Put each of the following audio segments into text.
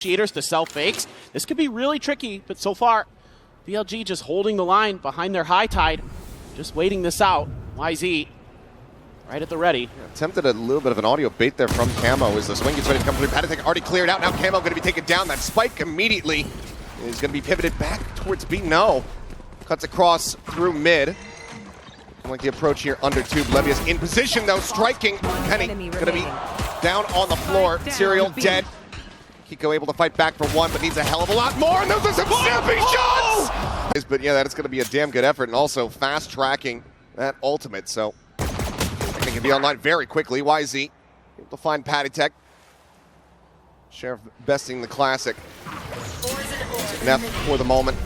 Cheaters to sell fakes. This could be really tricky, but so far, VLG just holding the line behind their high tide, just waiting this out. YZ right at the ready. Yeah, attempted a little bit of an audio bait there from Camo as the swing gets ready to come through. Patatek already cleared out. Now Camo going to be taken down. That spike immediately is going to be pivoted back towards B. No. Cuts across through mid. I like the approach here under tube. Levius in position though, striking. Penny going to be down on the floor. Serial dead. Kiko able to fight back for one, but needs a hell of a lot more, and those are some snappy shots! But yeah, that's going to be a damn good effort, and also fast tracking that ultimate, so I think it can be online very quickly. YZ able to find Patatek. Sheriff besting the classic. Neff for the moment.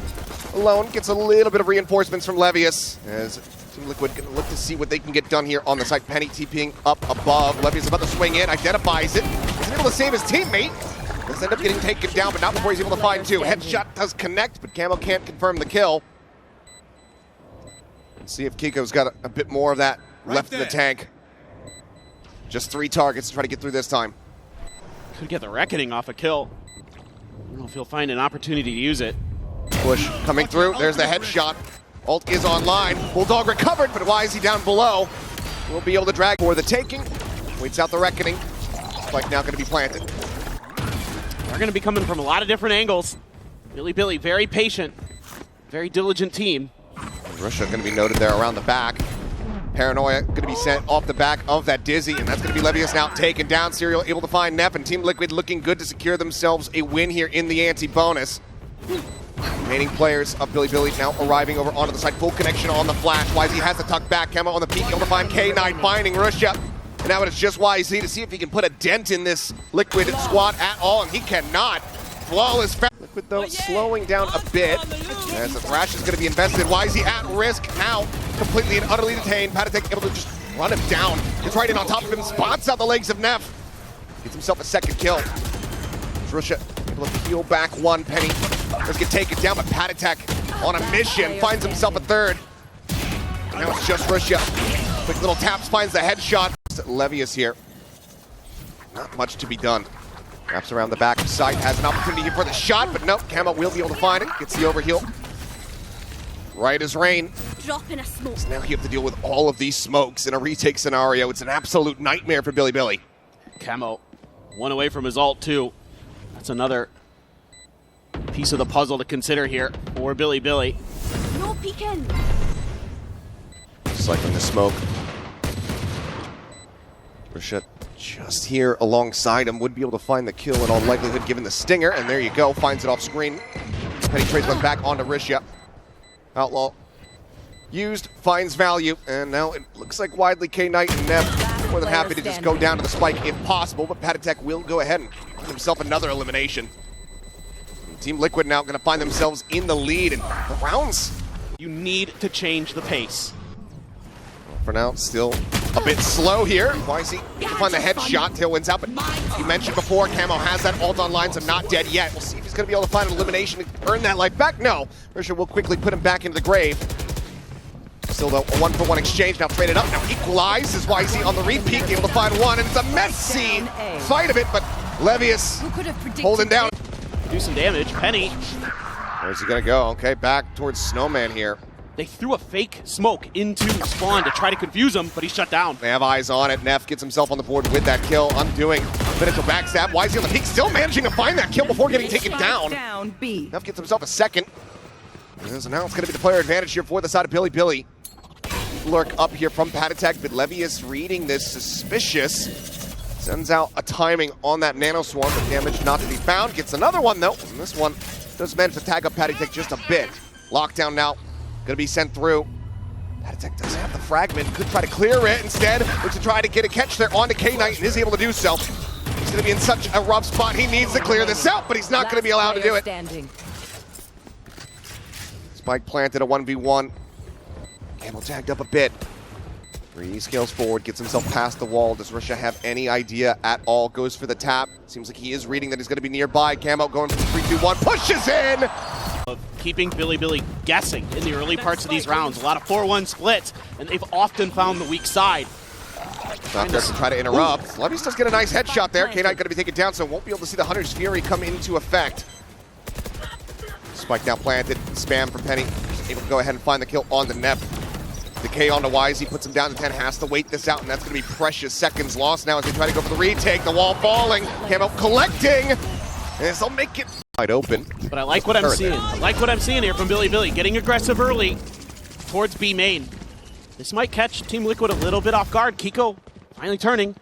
Alone gets a little bit of reinforcements from Levius as Team Liquid going to look to see what they can get done here on the side. Penny TPing up above. Levius about to swing in, identifies it. Isn't able to save his teammate. Does end up getting taken down, but not before he's able to find two. Headshot does connect, but Camo can't confirm the kill. Let's see if Kiko's got a bit more of that left in the tank. Just 3 targets to try to get through this time. Could get the Reckoning off a kill. I don't know if he'll find an opportunity to use it. Push coming through. There's the headshot. Ult is online. Bulldog recovered, but why is he down below? We'll be able to drag for the taking. Waits out the Reckoning. Spike now going to be planted. They're going to be coming from a lot of different angles. Bilibili, very patient, very diligent team. Russia going to be noted there around the back. Paranoia going to be sent off the back of that Dizzy, and that's going to be Levius now taken down. Serial able to find Neff, and Team Liquid looking good to secure themselves a win here in the anti-bonus. Remaining players of Bilibili now arriving over onto the side. Full connection on the flash. YZ has to tuck back. Camo on the peak, able to find K9, finding Russia. And now it's just YZ to see if he can put a dent in this Liquid squad at all, and he cannot. Flawless. Liquid, though, slowing down a bit as the Thrash is going to be invested. YZ at risk now, completely and utterly detained. Patatek able to just run him down. Gets right in on top of him, spots out the legs of Neff. Gets himself a second kill. Russia able to peel back one. Penny does get taken down, but Patatek on a mission finds himself a third. Now it's just Russia. Quick little taps, finds the headshot. Levius here. Not much to be done. Wraps around the back of sight, has an opportunity here for the shot, but nope, Camo will be able to find it. Gets the overheal. Right as rain. Drop in a smoke. So now you have to deal with all of these smokes in a retake scenario. It's an absolute nightmare for Bilibili. Camo, one away from his ult too. That's another piece of the puzzle to consider here for Bilibili. No peeking. Just like in the smoke. Rashad just here alongside him, would be able to find the kill in all likelihood given the stinger, and there you go, finds it off screen. Penny trades one back onto Risha. Outlaw used, finds value, and now it looks like widely K-Knight and Neff more than happy to just go down to the spike if possible, but Patatek will go ahead and get himself another elimination. Team Liquid now going to find themselves in the lead, and the rounds. You need to change the pace. For now, still a bit slow here. YZ can find the headshot. Tailwind's out, but you mentioned before, Camo has that ult online, so not dead yet. We'll see if he's going to be able to find an elimination to earn that life back. No. Risha will quickly put him back into the grave. Still, though, a 1-for-1 exchange. Now traded up. Now equalized as YZ on the repeat, able to find one, and it's a messy fight of it, but Levius holding down. Do some damage. Penny. Where's he going to go? Okay, back towards Snowman here. They threw a fake smoke into spawn to try to confuse him, but he's shut down. They have eyes on it. Neff gets himself on the board with that kill, undoing potential backstab. YZ on the peak, still managing to find that kill before getting taken down. Neff gets himself a second. So now it's going to be the player advantage here for the side of Bilibili. Lurk up here from Patatek, but Levius reading this suspicious. Sends out a timing on that Nano Swarm, but damage not to be found. Gets another one though, and this one does manage to tag up Patatek just a bit. Lockdown now. Going to be sent through. Patatek does have the fragment. Could try to clear it instead, or to try to get a catch there onto K-Knight, and is able to do so. He's going to be in such a rough spot. He needs to clear this out, but he's not going to be allowed to do it. Spike planted a 1v1. Campbell tagged up a bit. Bree scales forward, gets himself past the wall. Does Risha have any idea at all? Goes for the tap. Seems like he is reading that he's going to be nearby. Camo going for the 3-2-1. Pushes in! Of keeping Bilibili guessing in the early parts of these rounds. A lot of 4-1 splits, and they've often found the weak side. Not there to try to interrupt. Levius does get a nice headshot there. K-Knight going to be taken down, so won't be able to see the Hunter's Fury come into effect. Spike now planted. Spam for Penny. Able to go ahead and find the kill on the Nep. The K on to Wisey, puts him down to 10, has to wait this out, and that's going to be precious seconds lost now as they try to go for the retake. The wall falling, Camo collecting, and they'll make it wide open. But I like what I'm seeing. I like what I'm seeing here from Bilibili, getting aggressive early towards B main. This might catch Team Liquid a little bit off guard. Kiko finally turning.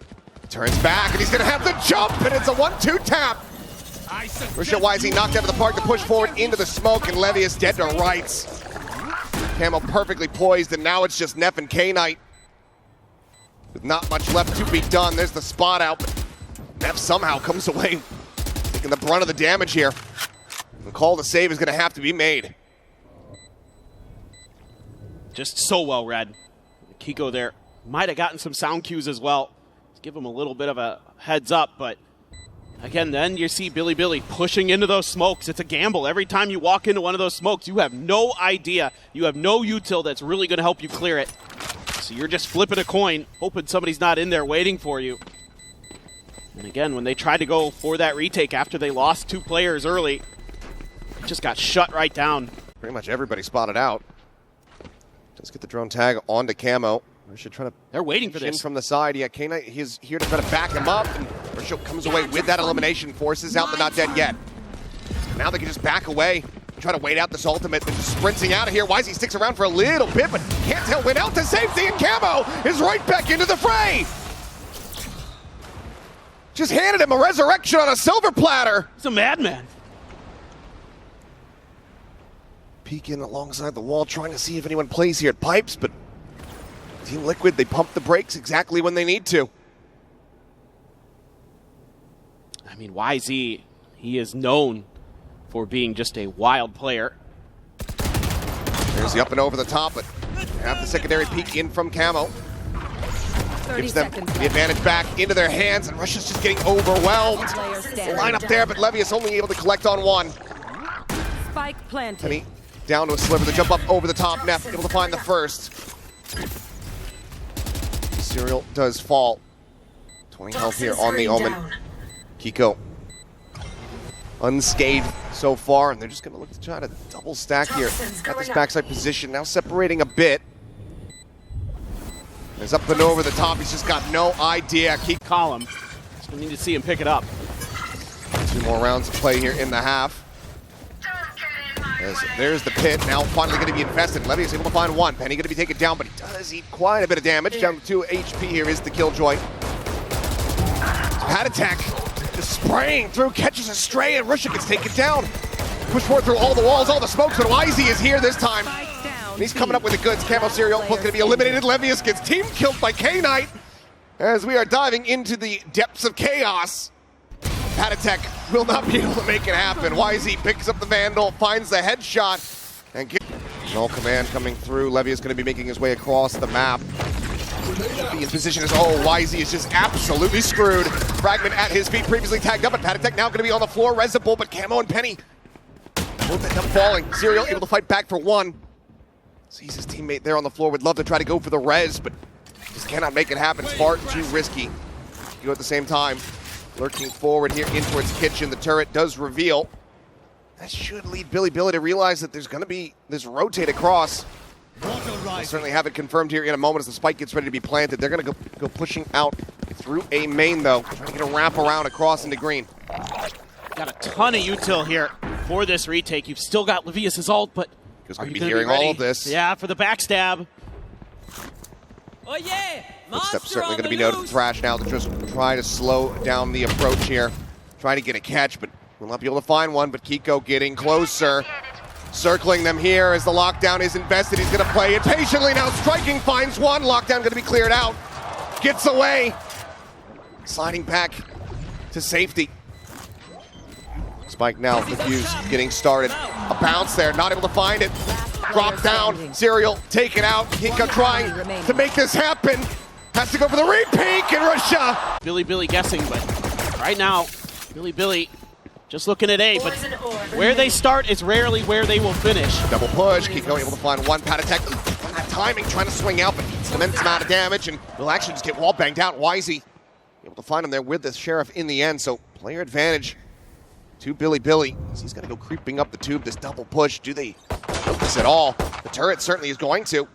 Turns back, and he's going to have the jump, and it's a 1-2 tap. Rashad Wisey knocked out of the park to push forward into the smoke, and Levius dead to rights. Camo perfectly poised, and now it's just Nep and K-Knight. With not much left to be done. There's the spot out, but Nep somehow comes away taking the brunt of the damage here. The call to save is going to have to be made. Just so well read. Kiko there might have gotten some sound cues as well. Let's give him a little bit of a heads up, but again, then you see Bilibili pushing into those smokes. It's a gamble. Every time you walk into one of those smokes, you have no idea. You have no util that's really going to help you clear it. So you're just flipping a coin, hoping somebody's not in there waiting for you. And again, when they tried to go for that retake after they lost 2 players early, it just got shut right down. Pretty much everybody spotted out. Just get the drone tag onto Camo. Rashad trying to They're waiting for this from the side. Yeah, K-Knight, he's here to try to back him up, and Rashad comes away with that elimination, forces out the not dead yet. Now they can just back away, try to wait out this ultimate. They're just sprinting out of here. Wisey sticks around for a little bit, but can't tell when out to safety, and Camo is right back into the fray. Just handed him a resurrection on a silver platter. He's a madman. Peeking alongside the wall, trying to see if anyone plays here at Pipes, but Team Liquid, they pump the brakes exactly when they need to. I mean, YZ, he is known for being just a wild player. There's the up and over the top, but have the secondary peek in from Camo. Gives them the advantage back into their hands, and Russia's just getting overwhelmed. Line up there, but Levius only able to collect on one. Spike planted. Penny down to a sliver, the jump up over the top, Nep able to find the first. Serial does fall. 20 health here on the Omen. Kiko unscathed so far, and they're just going to look to try to double stack here at this backside position. Now separating a bit. He's up and over the top. He's just got no idea. Column. So we need to see him pick it up. 2 more rounds to play here in the half. There's the pit, now finally going to be infested. Levy is able to find 1. Penny going to be taken down, but he does eat quite a bit of damage. Down to 2 HP here is the Killjoy. Pad attack, just spraying through, catches a stray, and Russia gets taken down. Push forward through all the walls, all the smokes, but Wisey is here this time. And he's coming up with the goods. Camo Serial both going to be eliminated. Levius gets team killed by K-Knight as we are diving into the depths of chaos. Patatek will not be able to make it happen. Wisey picks up the Vandal, finds the headshot, and null command coming through. Levy is going to be making his way across the map. His position is, Wisey is just absolutely screwed. Fragment at his feet, previously tagged up, and Patatek now going to be on the floor. Resible, but Camo and Penny both end up falling. Serial able to fight back for 1. Sees his teammate there on the floor, would love to try to go for the res, but just cannot make it happen. It's far too risky. You at the same time. Lurking forward here in towards kitchen. The turret does reveal. That should lead Bilibili to realize that there's going to be this rotate across. We'll certainly have it confirmed here in a moment as the spike gets ready to be planted. They're going to go pushing out through a main, though. Trying to get a wrap around across into green. Got a ton of util here for this retake. You've still got Levius' ult, but are you going to be hearing all of this? Yeah, for the backstab. Oh yeah! Footsteps certainly going to be noted. Thrash now to just try to slow down the approach here. Trying to get a catch, but will not be able to find one. But Kiko getting closer. Circling them here as the lockdown is invested. He's going to play it patiently now. Striking, finds 1. Lockdown going to be cleared out. Gets away. Sliding back to safety. Spike now, the fuse getting started. A bounce there, not able to find it. Drop down, Serial taken out. Kiko trying to make this happen. Has to go for the repeat, and Russia. Bilibili guessing, but right now, Bilibili just looking at A, but where they start is rarely where they will finish. Double push, Kiko able to find 1. Patatek on that timing, trying to swing out, but an immense amount of damage, and will actually just get wall banged out. Wisey able to find him there with the Sheriff in the end, so player advantage to Bilibili. He's going to go creeping up the tube, this double push. Do they focus at all? The turret certainly is going to.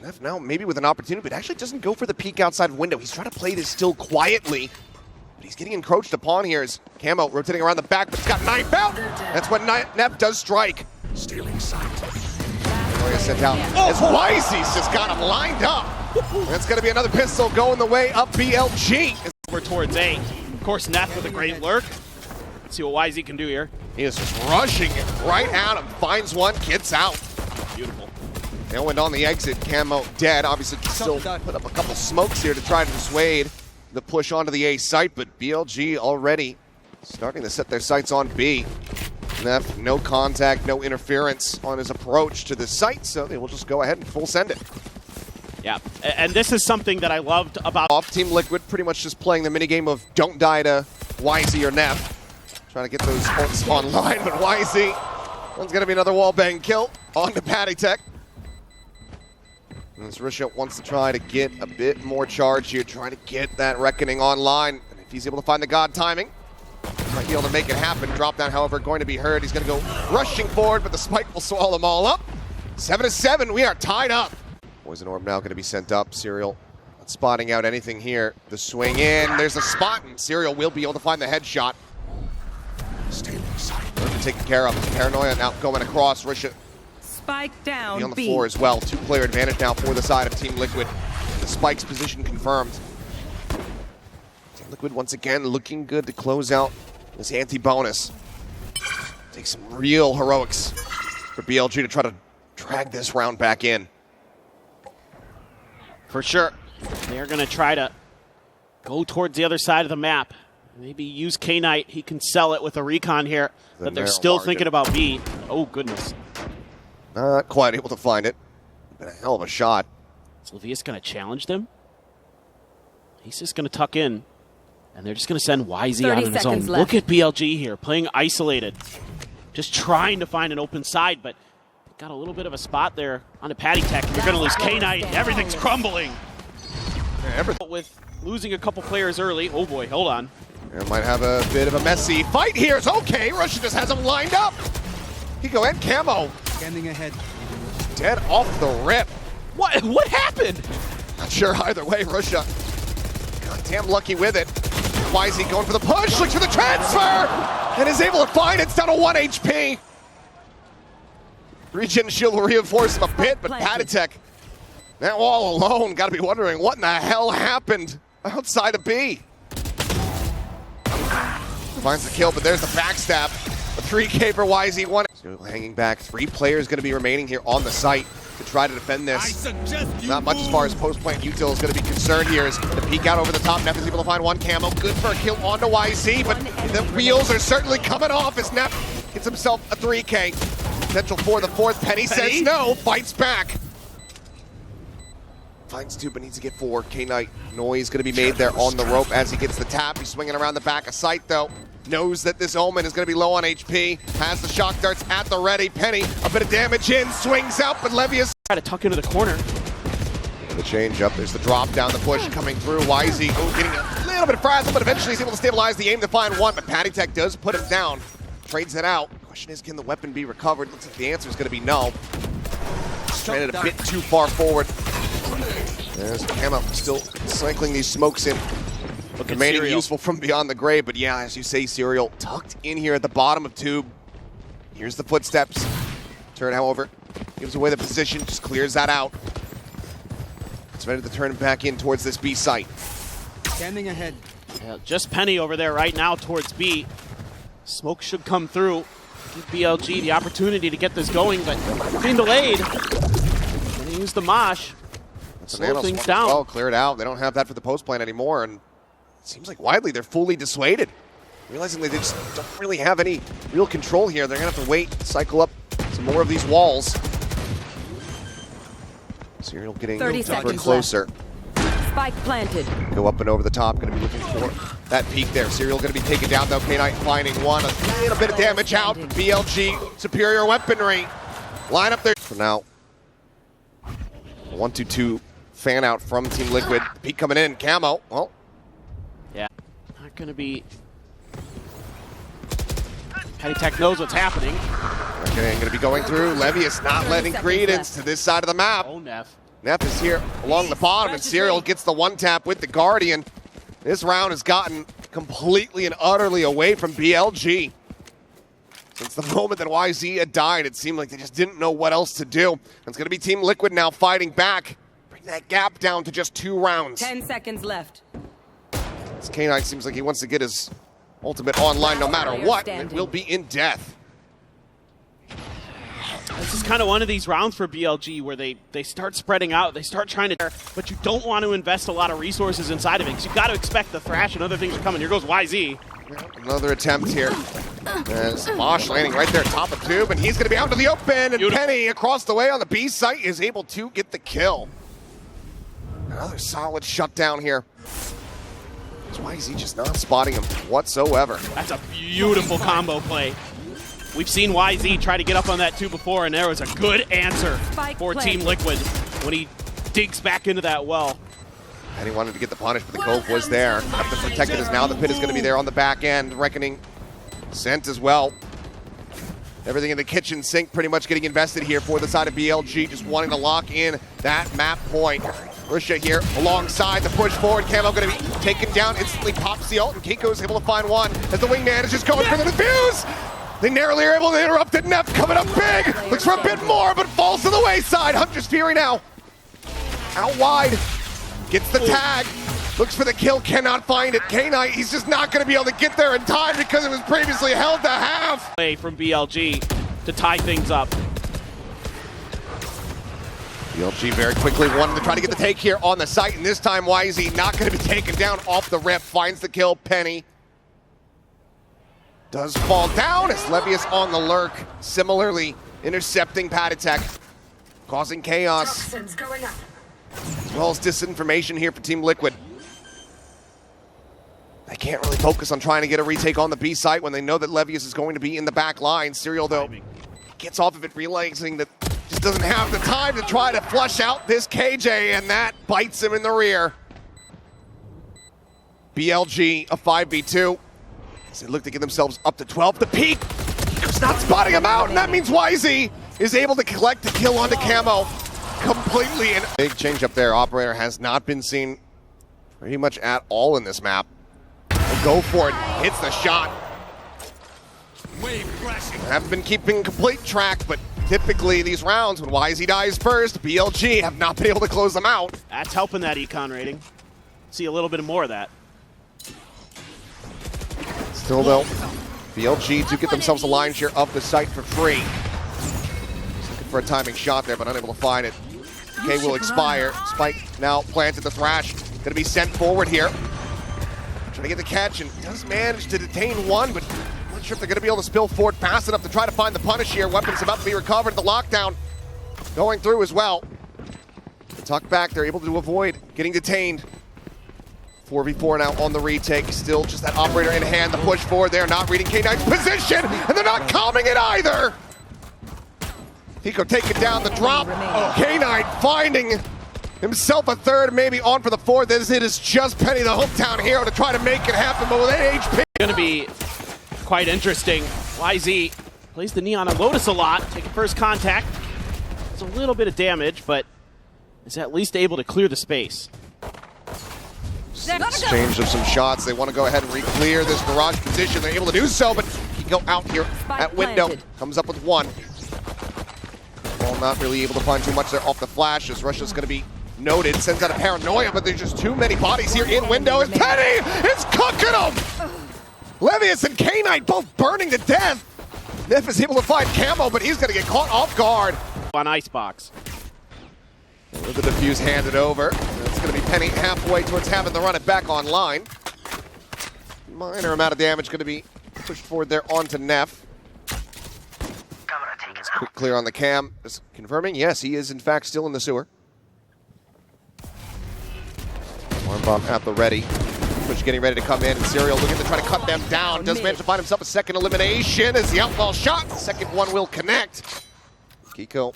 Neff now maybe with an opportunity, but actually doesn't go for the peek outside window. He's trying to play this still quietly, but he's getting encroached upon here as Camo rotating around the back, but he's got knife out. That's when Neff does strike. Stealing sight. Sent out as Wisey's just got him lined up. That's going to be another pistol going the way of BLG. We're towards A. Of course, Neff with a great lurk. Let's see what Wisey can do here. He is just rushing it right at him. Finds one, gets out. Beautiful. Tailwind on the exit. Camo dead. Obviously, can still put up a couple smokes here to try to dissuade the push onto the A site, but BLG already starting to set their sights on B. Neff, no contact, no interference on his approach to the site, so they will just go ahead and full send it. Yeah, and this is something that I loved about Off Team Liquid, pretty much just playing the minigame of don't die to Wisey or Neff. Trying to get those ults online, but Wisey, one's going to be another wallbang kill on to Patty-Tech. And Risha wants to try to get a bit more charge here, trying to get that Reckoning online. And if he's able to find the God timing, might be able to make it happen. Drop down, however, going to be heard. He's going to go rushing forward, but the spike will swallow them all up. 7-7, we are tied up. Poison Orb now going to be sent up. Serial not spotting out anything here. The swing in, there's a spot, and Serial will be able to find the headshot. Stealing sight. Taken care of. Paranoia now going across. Risha Spike down. on the floor as well. Two-player advantage now for the side of Team Liquid. The Spike's position confirmed. Team Liquid once again looking good to close out this anti-bonus. Take some real heroics for BLG to try to drag this round back in. For sure. They're going to try to go towards the other side of the map. Maybe use K-Knight. He can sell it with a recon here. But they're still thinking about B. Oh, goodness. Not quite able to find it. Been a hell of a shot. Is Levius going to challenge them? He's just going to tuck in. And they're just going to send Wisey out on his own. Left. Look at BLG here, playing isolated. Just trying to find an open side, but got a little bit of a spot there on the Patty-Tech. They're going to lose K-Knight. Everything's crumbling. With losing a couple players early. Oh boy, hold on. It might have a bit of a messy fight here. It's okay. Russia just has him lined up. He go in. Camo. Standing ahead. Dead off the rip. What happened? Not sure either way. Russia goddamn lucky with it. Wisey going for the push. Looks for the transfer. And is able to find it. It's down to 1 HP. Regen shield will reinforce him a bit, but Patty-Tech now all alone. Got to be wondering what in the hell happened outside of B. Finds the kill, but there's the backstab. A 3K for Wisey. One. Still hanging back. 3 players going to be remaining here on the site to try to defend this. Not much as far as post-plant util is going to be concerned here. As the peek out over the top. Neff is able to find one Camo. Good for a kill onto YZ, but the wheels are certainly coming off as Neff gets himself a 3K. Potential for the 4th. Penny says no. Fights back. Finds 2, but needs to get 4. K-Knight noise going to be made there on the rope as he gets the tap. He's swinging around the back of sight, though. Knows that this Omen is going to be low on HP. Has the shock darts at the ready. Penny, a bit of damage in. Swings out, but Levius Try to tuck into the corner. the change up. There's the drop down, the push coming through. Wisey getting a little bit frazzled, but eventually he's able to stabilize the aim to find one. But Patty-Tech does put him down. Trades it out. Question is, can the weapon be recovered? Looks like the answer is going to be no. Stranded a bit too far forward. There's Camo still cycling these smokes in. Remaining useful from beyond the grave, but yeah, as you say, Serial tucked in here at the bottom of tube. Here's the footsteps. Turn, however, gives away the position, just clears that out. It's ready to turn back in towards this B site. Standing ahead. Yeah, just Penny over there right now towards B. Smoke should come through. Give BLG the opportunity to get this going, but being delayed. Gonna use the mosh. Slow things down. Well, cleared out. They don't have that for the post plan anymore, and it seems like widely they're fully dissuaded. Realizing they just don't really have any real control here. They're going to have to wait, cycle up some more of these walls. Serial getting ever closer. Spike planted. Go up and over the top. Going to be looking for that peak there. Serial going to be taken down, though. K-Knight finding one. A little bit of damage out. BLG, superior weaponry. Line up there for now. 1-2-2 fan out from Team Liquid. Peak coming in, Camo. Well, yeah, not going to be. Petty Tech knows what's happening. Okay, going to be going through. Levius not letting credence to this side of the map. Oh, Neff. Neff is here along the bottom, and Serial gets the one tap with the Guardian. This round has gotten completely and utterly away from BLG. Since the moment that YZ had died, it seemed like they just didn't know what else to do. It's going to be Team Liquid now fighting back. Bring that gap down to just 2 rounds. 10 seconds left. This K9 seems like he wants to get his ultimate online no matter what. It will be in death. This is kind of one of these rounds for BLG where they start spreading out, they start trying to, but you don't want to invest a lot of resources inside of it because you've got to expect the thrash and other things are coming. Here goes YZ. Another attempt here. As Mosh landing right there top of tube, and he's going to be out to the open, and Beautiful. Penny across the way on the B site is able to get the kill. Another solid shutdown here. Why is he just not spotting him whatsoever? That's a beautiful combo play. We've seen YZ try to get up on that too before, and there was a good answer for Team Liquid when he digs back into that well. And he wanted to get the punish, but the Cove was there. Have to protect it as now the pit is going to be there on the back end. Reckoning sent as well. Everything in the kitchen sink pretty much getting invested here for the side of BLG, just wanting to lock in that map point. Rusha here alongside the push forward. Camo going to be taken down, instantly pops the ult, and Kiko is able to find one as the wingman is just going for the defuse. They narrowly are able to interrupt it. Neff coming up big. Looks for a bit more, but falls to the wayside. Hunter's Fury now out wide. Gets the tag. Looks for the kill, cannot find it. K-Knight, he's just not going to be able to get there in time because it was previously held to half. Play from BLG to tie things up. BLG very quickly wanted to try to get the take here on the site, and this time YZ not going to be taken down off the rip. Finds the kill, Penny. Does fall down as Levius on the lurk, similarly intercepting Patatek, causing chaos, as well as disinformation here for Team Liquid. They can't really focus on trying to get a retake on the B site when they know that Levius is going to be in the back line. Serial, though, gets off of it, realizing that just doesn't have the time to try to flush out this KJ, and that bites him in the rear. BLG, a 5v2. As they look to get themselves up to 12. The peak, Kiko's not spotting him out, and that means YZ is able to collect the kill onto Camo completely. And big change up there. Operator has not been seen pretty much at all in this map. We'll go for it, hits the shot. Haven't been keeping complete track, but typically these rounds when YZ dies first, BLG have not been able to close them out. That's helping that econ rating. See a little bit more of that. Still though, BLG do get themselves a line share of the site for free. Just looking for a timing shot there, but unable to find it. K will expire. Spike now planted the thrash. Gonna be sent forward here. Trying to get the catch and does manage to detain one, but not sure if they're gonna be able to spill forward fast enough to try to find the punish here. Weapons about to be recovered. The lockdown going through as well. Tuck back, they're able to avoid getting detained. 4v4 now on the retake. Still just that operator in hand. The push forward there, not reading K9's position, and they're not calming it either. Kiko taking down the drop. K9 finding himself a third, maybe on for the fourth, as it is just Penny, the hometown hero, to try to make it happen, but with an HP. Going to be quite interesting. YZ plays the Neon on Lotus a lot, taking first contact. It's a little bit of damage, but is at least able to clear the space. Exchange of some shots. They want to go ahead and re-clear this barrage position. They're able to do so, but Kiko out here at window. Comes up with one. Well, not really able to find too much there off the flash, as Russia's going to be noted. Sends out a paranoia, but there's just too many bodies here in window. As Penny is cooking them! Levius and K-Knight both burning to death. Neff is able to find Camo, but he's going to get caught off guard. On Icebox. With the defuse handed over. It's going to be Penny halfway towards having to run it back online. Minor amount of damage going to be pushed forward there onto Neff. It's quick clear on the cam. Just confirming, yes, he is in fact still in the sewer. Alarm bomb at the ready. Push getting ready to come in, and Serial looking to try to cut them down. Does manage to find himself a second elimination as the outlaw shot. The second one will connect. Kiko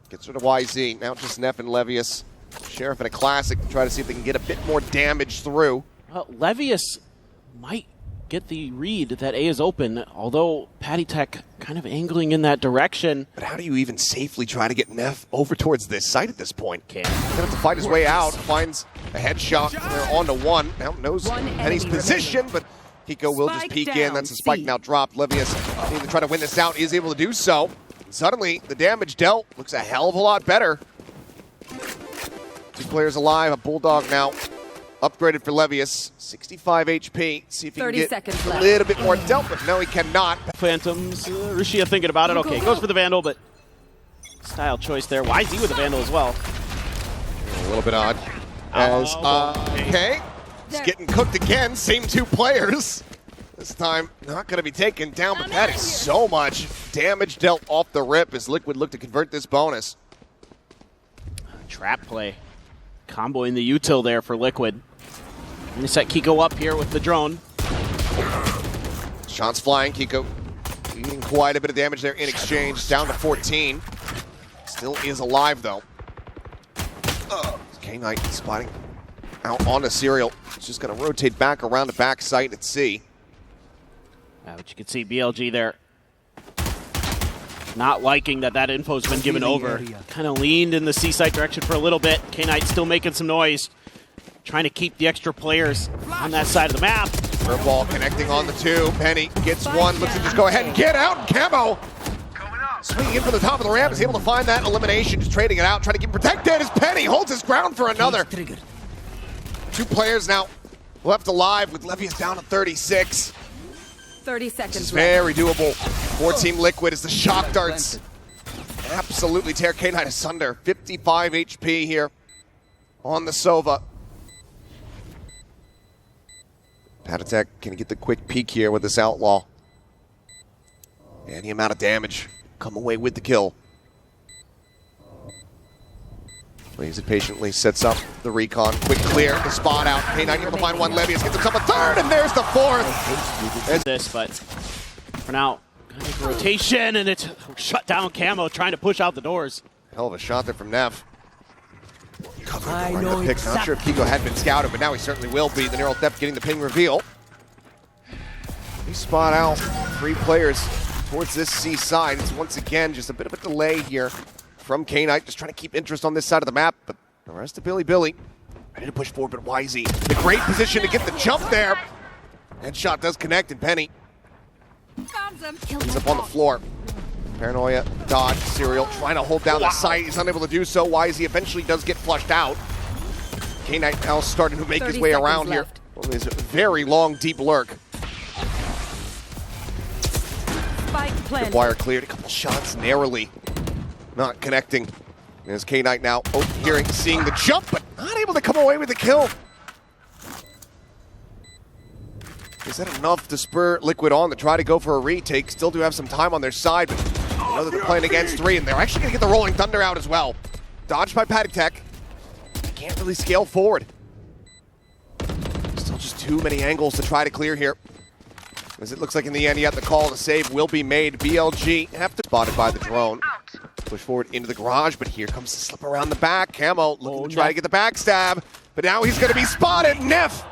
gets rid of YZ. Now just Neff and Levius Sheriff in a classic to try to see if they can get a bit more damage through. Well, Levius might get the read that A is open, although Patty Tech kind of angling in that direction. But how do you even safely try to get Neff over towards this site at this point? Can't. He's gonna have to fight his way out. Finds a headshot. They're on to one. Now knows Penny's position, but Kiko will just peek in. That's a spike now dropped. Levius needing to try to win this out. Is able to do so. And suddenly, the damage dealt looks a hell of a lot better. 2 players alive. A Bulldog now upgraded for Levius. 65 HP. See if he can get a little bit more dealt, but no, he cannot. Phantoms. Rushia thinking about it. Okay, goes for the Vandal, but style choice there. YZ with the Vandal as well. A little bit odd. As, okay. It's getting cooked again. Same 2 players. This time, not going to be taken down, but that is so much damage dealt off the rip as Liquid look to convert this bonus. Trap play. Comboing the util there for Liquid. And they set Kiko up here with the drone. Shots flying. Kiko eating quite a bit of damage there in exchange. Down to 14. Still is alive, though. K-Knight spotting out onto Serial. He's just going to rotate back around the back site at C. But you can see BLG there. Not liking that info's been given over. Kind of leaned in the C site direction for a little bit. K-Knight still making some noise. Trying to keep the extra players on that side of the map. Curveball connecting on the 2. Penny gets one. Looks to just go ahead and get out. Camo swinging in from the top of the ramp. Is able to find that elimination. Just trading it out. Trying to keep protected as Penny holds his ground for another. 2 players now left alive with Levius down to 36. 30 seconds This is left. very doable for Team Liquid as the shock darts absolutely tear K-Knight asunder. 55 HP here on the Sova. Patatek can get the quick peek here with this Outlaw. Any amount of damage come away with the kill. Plays it patiently, sets up the recon. Quick clear, the spot out. K-Knight able to find one. Levius gets himself a 3rd, and there's the 4th. There's this, but for now, kind of rotation, and it's shut down. Camo trying to push out the doors. Hell of a shot there from Neff. Covering the pick. Not sure if Kiko had been scouted, but now he certainly will be. The Neural Theft getting the ping reveal. They spot out 3 players towards this C side. It's once again just a bit of a delay here from K-Knight, just trying to keep interest on this side of the map, but the rest of Bilibili ready to push forward, but YZ, the great position to get the jump there. Headshot does connect, and Penny he's up on the floor. Paranoia, dodge, Serial, trying to hold down the site. He's unable to do so. YZ eventually does get flushed out. K-Knight now starting to make his way around here. Well, there's a very long, deep lurk. Spike planted. Wire cleared, a couple shots narrowly. Not connecting. There's K-Knight now seeing the jump, but not able to come away with the kill. Is that enough to spur Liquid on to try to go for a retake? Still do have some time on their side, but I know that they're playing against 3, and they're actually going to get the Rolling Thunder out as well. Dodged by Patatek. Can't really scale forward. Still just too many angles to try to clear here. As it looks like in the end, yet the call to save will be made. BLG have to spotted by the drone. Push forward into the garage, but here comes the slip around the back. Camo looking to try to get the backstab, but now he's going to be spotted. Neff,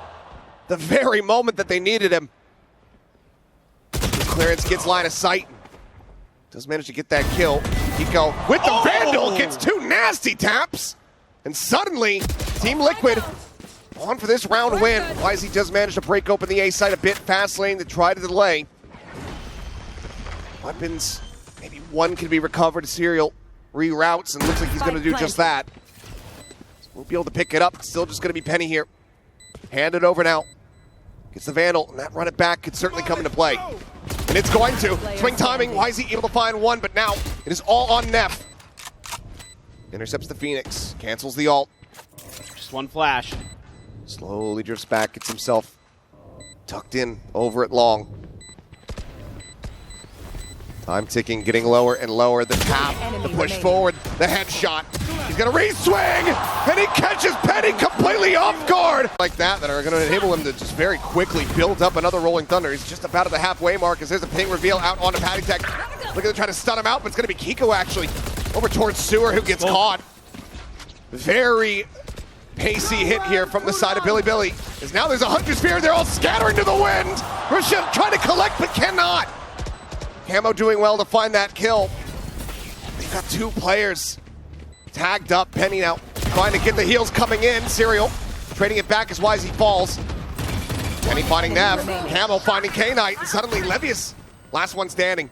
the very moment that they needed him. Clearance gets line of sight. Does manage to get that kill. Kiko with the Vandal gets 2 nasty taps. And suddenly, Team Liquid on for this round win. YZ does manage to break open the A side a bit. Fast lane to try to delay. Weapons, maybe one can be recovered. Serial reroutes and looks like he's going to do just that. We'll be able to pick it up. Still just going to be Penny here. Hand it over now. Gets the Vandal, and that run it back could certainly come into play. And it's going to. Swing timing, YZ able to find one, but now it is all on Neff. Intercepts the Phoenix, cancels the ult. Just one flash. Slowly drifts back, gets himself tucked in over at long. Time ticking, getting lower and lower. The tap, the push forward, the headshot. He's gonna re-swing, and he catches Penny completely off guard. Like that are gonna enable him to just very quickly build up another Rolling Thunder. He's just about at the halfway mark as there's a ping reveal out onto Patty Tech. Looking to try to stun him out, but it's gonna be Kiko actually over towards Sewer who gets caught. very pacey hit here from the side of Bilibili. As now there's 100 spears, they're all scattering to the wind. Rashid trying to collect but cannot. Camo doing well to find that kill. They've got 2 players tagged up. Penny now trying to get the heals coming in. Serial trading it back as YZ falls. Penny finding Nev. Camo finding K-Knight. And suddenly Levius, last one standing.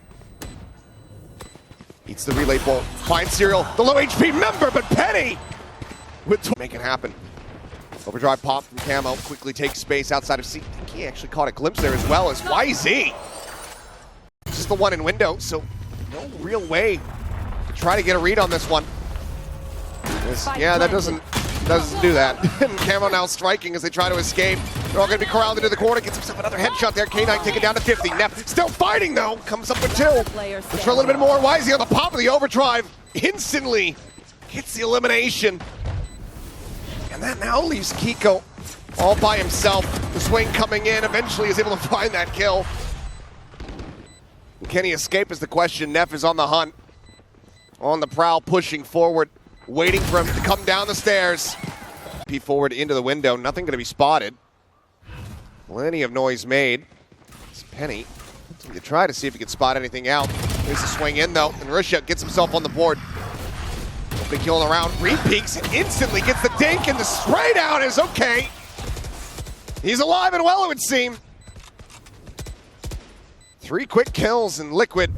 Eats the relay bolt. Finds Serial, the low HP member, but Penny with make it happen. Overdrive pop from Camo. Quickly takes space outside of C. I think he actually caught a glimpse there as well as YZ. Just the one in window, so no real way to try to get a read on this one. Yeah, that doesn't do that. And Camo now striking as they try to escape. They're all going to be corralled into the corner. Gets himself another headshot there. K-Knight taken down to 50. Neff still fighting though. Comes up with 2. Looks for a little bit more. YZ on the pop of the overdrive. Instantly gets the elimination. And that now leaves Kiko all by himself. The swing coming in. Eventually is able to find that kill. Can he escape is the question. Neff is on the hunt. On the prowl, pushing forward. Waiting for him to come down the stairs. P forward into the window. Nothing going to be spotted. Plenty of noise made. It's Penny. You try to see if he can spot anything out. There's a swing in though. And Rusha gets himself on the board. Big kill on the round. Re-peeks and instantly gets the dink. And the spray down is okay. He's alive and well, it would seem. 3 quick kills and Liquid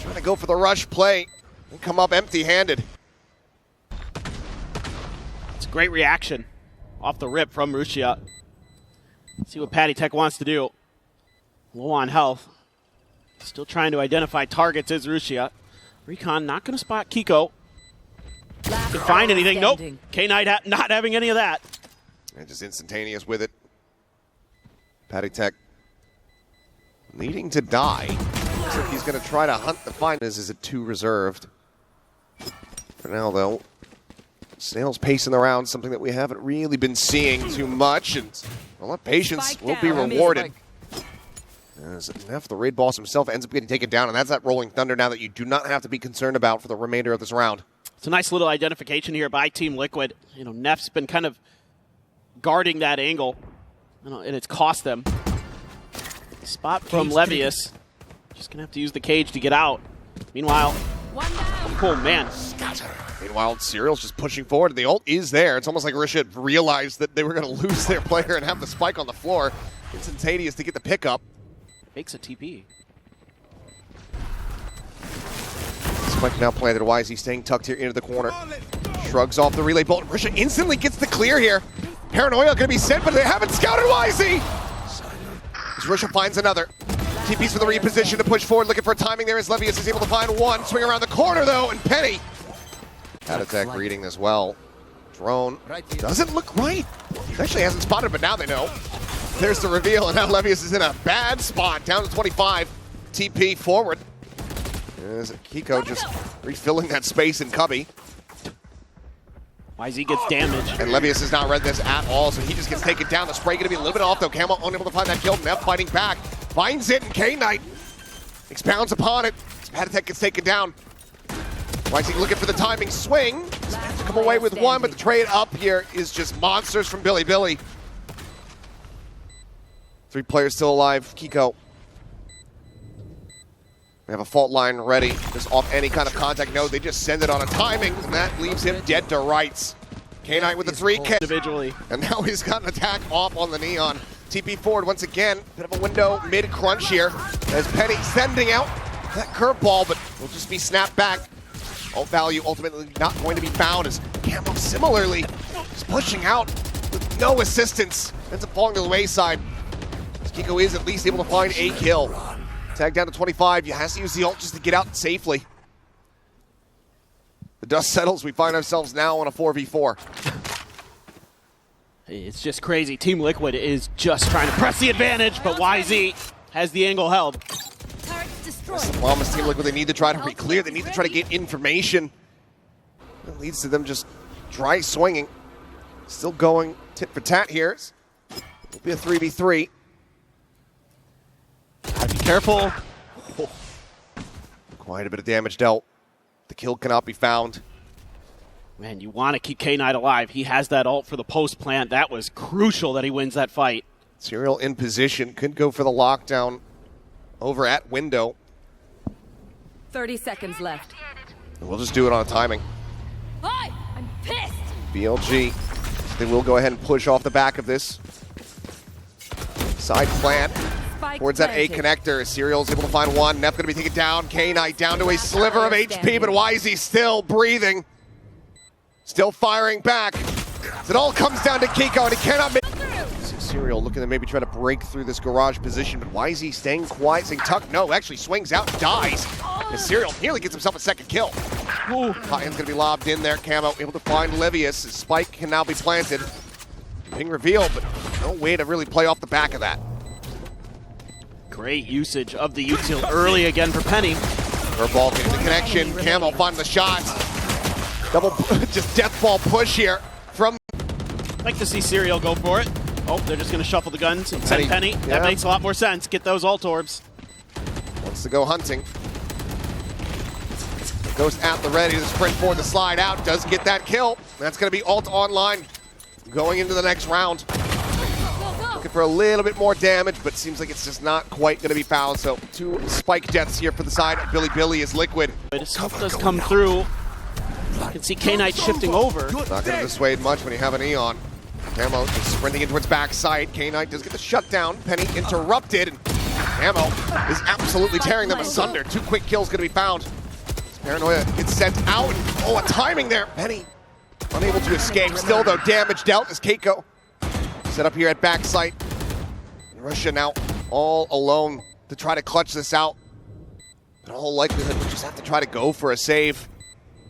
trying to go for the rush play and come up empty-handed. It's a great reaction off the rip from Rushia. See what Patty Tech wants to do. Low on health. Still trying to identify targets is Rushia. Recon not going to spot Kiko. Can find anything. Nope. K-Knight not having any of that. And just instantaneous with it. Patty Tech needing to die. Looks like he's going to try to hunt the find. Is it 2 reserved? For now, though, Snail's pacing around, something that we haven't really been seeing too much. And a lot of patience will be rewarded. As Neff, the raid boss himself, ends up getting taken down, and that's that Rolling Thunder now that you do not have to be concerned about for the remainder of this round. It's a nice little identification here by Team Liquid. You know, Neff's been kind of guarding that angle, and it's cost them. Spot from Levius. Just going to have to use the cage to get out. Meanwhile, oh man. Meanwhile, Serial's just pushing forward. The ult is there. It's almost like Rashid realized that they were going to lose their player and have the spike on the floor. Instantaneous to get the pickup. Makes a TP. Spike now planted. YZ staying tucked here into the corner. Shrugs off the relay bolt. Rashid instantly gets the clear here. Paranoia going to be sent, but they haven't scouted YZ. As Rusha finds another. TP's for the reposition to push forward, looking for timing there as Levius is able to find one. Swing around the corner though, and Penny. Attack reading as well. Drone doesn't look right. It actually hasn't spotted, but now they know. There's the reveal, and now Levius is in a bad spot, down to 25. TP forward. There's Kiko just refilling that space in Cubby. YZ gets damaged. And Levius has not read this at all, so he just gets taken down. The spray going to be a little bit off, though. Camo unable to find that kill. Neff fighting back. Finds it, and K-Knight expounds upon it. Spatatech gets taken down. YZ looking for the timing swing. Has to come away with one, but the trade up here is just monsters from Bilibili. 3 players still alive. Kiko. We have a fault line ready, just off any kind of contact. No, they just send it on a timing, and that leaves him dead to rights. K-Knight with the 3K. Individually. And now he's got an attack off on the Neon. TP forward once again. Bit of a window mid-crunch here. As Penny sending out that curveball, but will just be snapped back. Ult value ultimately not going to be found as Camo similarly just pushing out with no assistance. Ends up falling to the wayside. As Kiko is at least able to find a kill. Tag down to 25. You has to use the ult just to get out safely. The dust settles. We find ourselves now on a 4v4. It's just crazy. Team Liquid is just trying to press the advantage, but YZ has the angle held. Almost Team Liquid, they need to try to re-clear. They need to try to get information. It leads to them just dry swinging. Still going tit for tat here. It'll be a 3v3. Gotta be careful. Quite a bit of damage dealt. The kill cannot be found. Man, you want to keep K9 alive. He has that ult for the post plant. That was crucial that he wins that fight. Serial in position, could go for the lockdown over at window. 30 seconds left. And we'll just do it on timing. Hi, I'm pissed. BLG, they will go ahead and push off the back of this. Side plant Spike towards that A planted. connector. Serial's able to find one. Nep going to be taken down. K-Knight down to a sliver of HP, but YZ still breathing. Still firing back. It all comes down to Kiko, and he cannot make... Serial looking to maybe try to break through this garage position, but YZ staying quiet, saying tuck. No, actually swings out and dies. And Serial nearly gets himself a second kill. Cotton's going to be lobbed in there. Camo able to find Levius. His spike can now be planted. Being revealed, but no way to really play off the back of that. Great usage of the util early again for Penny. Curveball getting the connection. Camo finding the shots. Double, just death ball push here from... Like to see Serial go for it. Oh, they're just going to shuffle the guns and send Penny. Yeah. That makes a lot more sense. Get those ult orbs. Wants to go hunting. Goes at the ready to sprint forward, the slide out. Does get that kill. That's going to be ult online going into the next round. Looking for a little bit more damage, but seems like it's just not quite going to be found. So 2 spike deaths here for the side of Bilibili is liquid. But his stuff does come through. You can see K-Knight shifting over. Not going to dissuade much when you have an Eon. Camo just sprinting in towards backside. K-Knight does get the shutdown. Penny interrupted. And Camo is absolutely tearing them asunder. 2 quick kills going to be found. Paranoia gets sent out. Oh, a timing there. Penny unable to escape. Still, though, damage dealt as Keiko set up here at backside. Russia now all alone to try to clutch this out. In all likelihood, we just have to try to go for a save.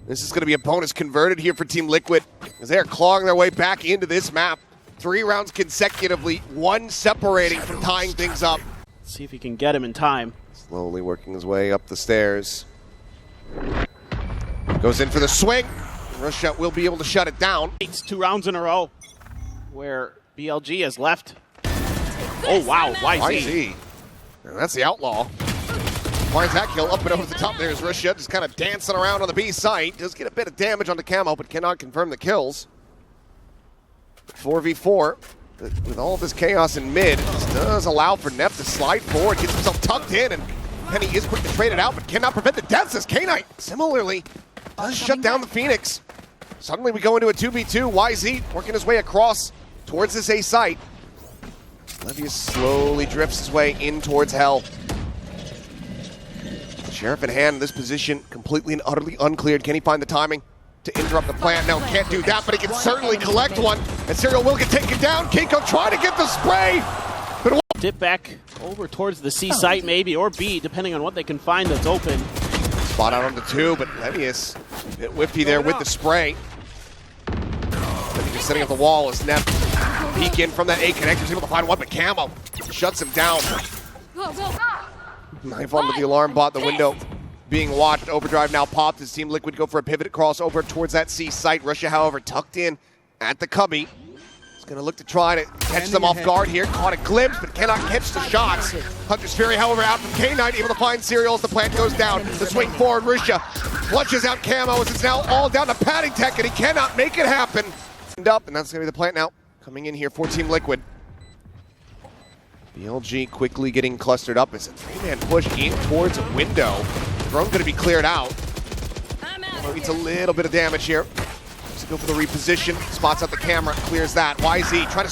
This is going to be a bonus converted here for Team Liquid as they are clawing their way back into this map. 3 rounds consecutively, 1 separating from tying things up. Let's see if he can get him in time. Slowly working his way up the stairs. Goes in for the swing. Russia will be able to shut it down. It's 2 rounds in a row where BLG has left. Oh, wow, YZ. YZ. And that's the outlaw. Finds that kill up and over the top. There's Russia just kind of dancing around on the B site. Does get a bit of damage onto Camo, but cannot confirm the kills. 4v4. With all this chaos in mid, this does allow for Nep to slide forward, gets himself tucked in, and Penny is quick to trade it out, but cannot prevent the deaths as K-Knight similarly does shut down the Phoenix. Suddenly we go into a 2v2. YZ working his way across towards this A site. Levius slowly drifts his way in towards Hell. Sheriff in hand in this position, completely and utterly uncleared. Can he find the timing to interrupt the plant? No, can't do that, but he can certainly collect one. And Serial will get taken down. Kiko trying to get the spray. But Dip back over towards the C site maybe, or B, depending on what they can find that's open. spot out on the 2, but Levius a bit whiffy there with the spray. Just setting up the wall as Nep peek in from that A connector. He's able to find one, but Camo shuts him down. Knife onto the alarm bot, the window being watched. Overdrive now popped as Team Liquid go for a pivot across over towards that C site. Russia, however, tucked in at the cubby. He's going to look to try to catch them off guard here. Caught a glimpse, but cannot catch the shots. Hunter's Fury, however, out from K9, able to find Serial as the plant goes down. The swing forward, Russia clutches out Camo as it's now all down to Padding Tech, and he cannot make it happen. And that's going to be the plant now coming in here for Team Liquid. BLG quickly getting clustered up as a 3-man push in towards a window. Drone going to be cleared out. Needs a little bit of damage here. Let's go for the reposition. Spots out the camera, clears that. YZ trying to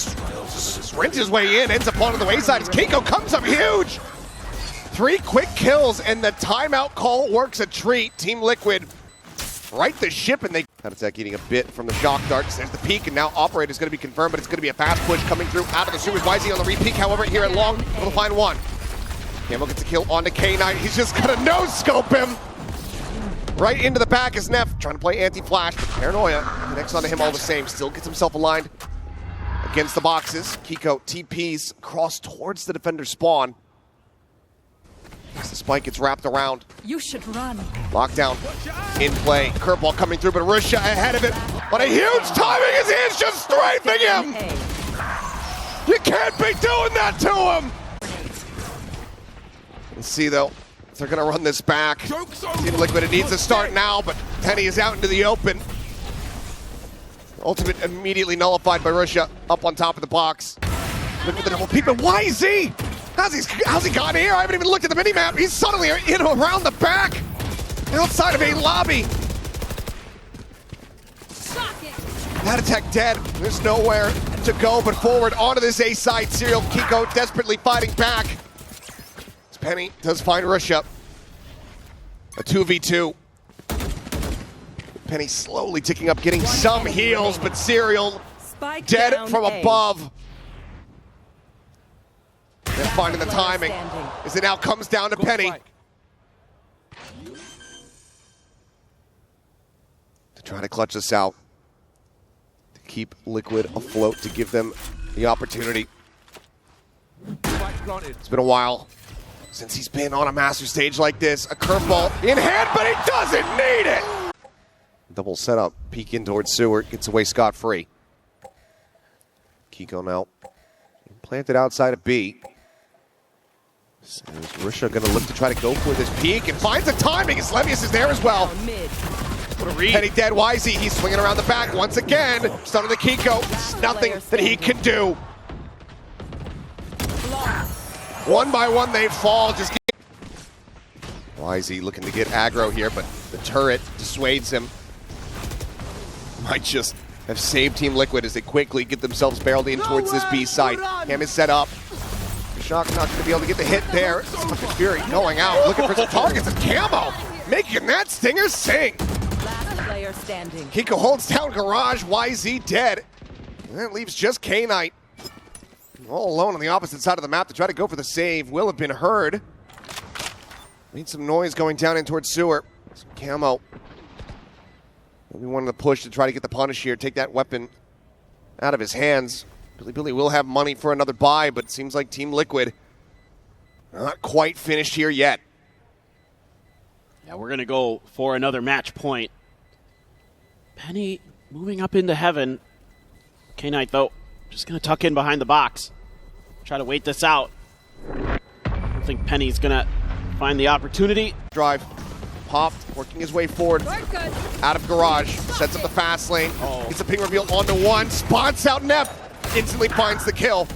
sprint his way in, ends up onto the wayside as Keiko comes up huge. 3 quick kills and the timeout call works a treat. Team Liquid right the ship, and they Attack eating a bit from the shock darts. There's the peek, and now operator is going to be confirmed, but it's going to be a fast push coming through out of the sewers. YZ on the re-peek, however, here at long, able to find one. Camo gets a kill onto K9. He's just going to no-scope him right into the back as Neff trying to play anti-flash, but Paranoia connects onto him all the same. Still gets himself aligned against the boxes. Kiko TPs across towards the defender spawn. As the spike gets wrapped around. You should run. Lockdown in play. Curveball coming through, but Russia ahead of it. But a huge timing as he is just strafing him. You can't be doing that to him. Let's see though, if they're gonna run this back. Team Liquid, it needs to start now, but Penny is out into the open. Ultimate immediately nullified by Russia up on top of the box. Look at the double peek, but YZ! How's he gotten here? I haven't even looked at the minimap. He's suddenly in around the back, outside of a lobby. That attack dead. There's nowhere to go but forward onto this A side. Serial Kiko desperately fighting back. As Penny does find Russia. A 2v2. Penny slowly ticking up, getting some heals, but Serial dead from above. They're finding the timing as it now comes down to Penny. To try to clutch this out. To keep Liquid afloat, to give them the opportunity. It's been a while since he's been on a master stage like this. A curveball in hand, but he doesn't need it! Double setup, peek in towards Seward, gets away scot-free. Kiko now planted outside of B. Is Russia going to look to try to go for this peek and finds the timing as Levius is there as well. What a read. Penny dead, YZ, he's swinging around the back once again. Stunning the Kiko, it's nothing that he can do. One by one they fall, just YZ looking to get aggro here, but the turret dissuades him. Might just have saved Team Liquid as they quickly get themselves barreled in towards this B site. Cam is set up. Shock not going to be able to get the hit there. Fucking Fury going out, looking for some targets, and Camo making that stinger sing. Last player standing. Kiko holds down Garage, YZ dead. And that leaves just K-Knight all alone on the opposite side of the map to try to go for the save. Will have been heard. Need some noise going down in towards Sewer. Some Camo. We wanted to push to try to get the punish here, take that weapon out of his hands. Bilibili will have money for another buy, but it seems like Team Liquid not quite finished here yet. Yeah, we're going to go for another match point. Penny moving up into heaven. K-Knight, though, just going to tuck in behind the box. Try to wait this out. I don't think Penny's going to find the opportunity. Drive. Popped, working his way forward. Out of Garage. Sets up the fast lane. Gets a ping reveal onto one. Spots out Neff. Instantly finds the kill.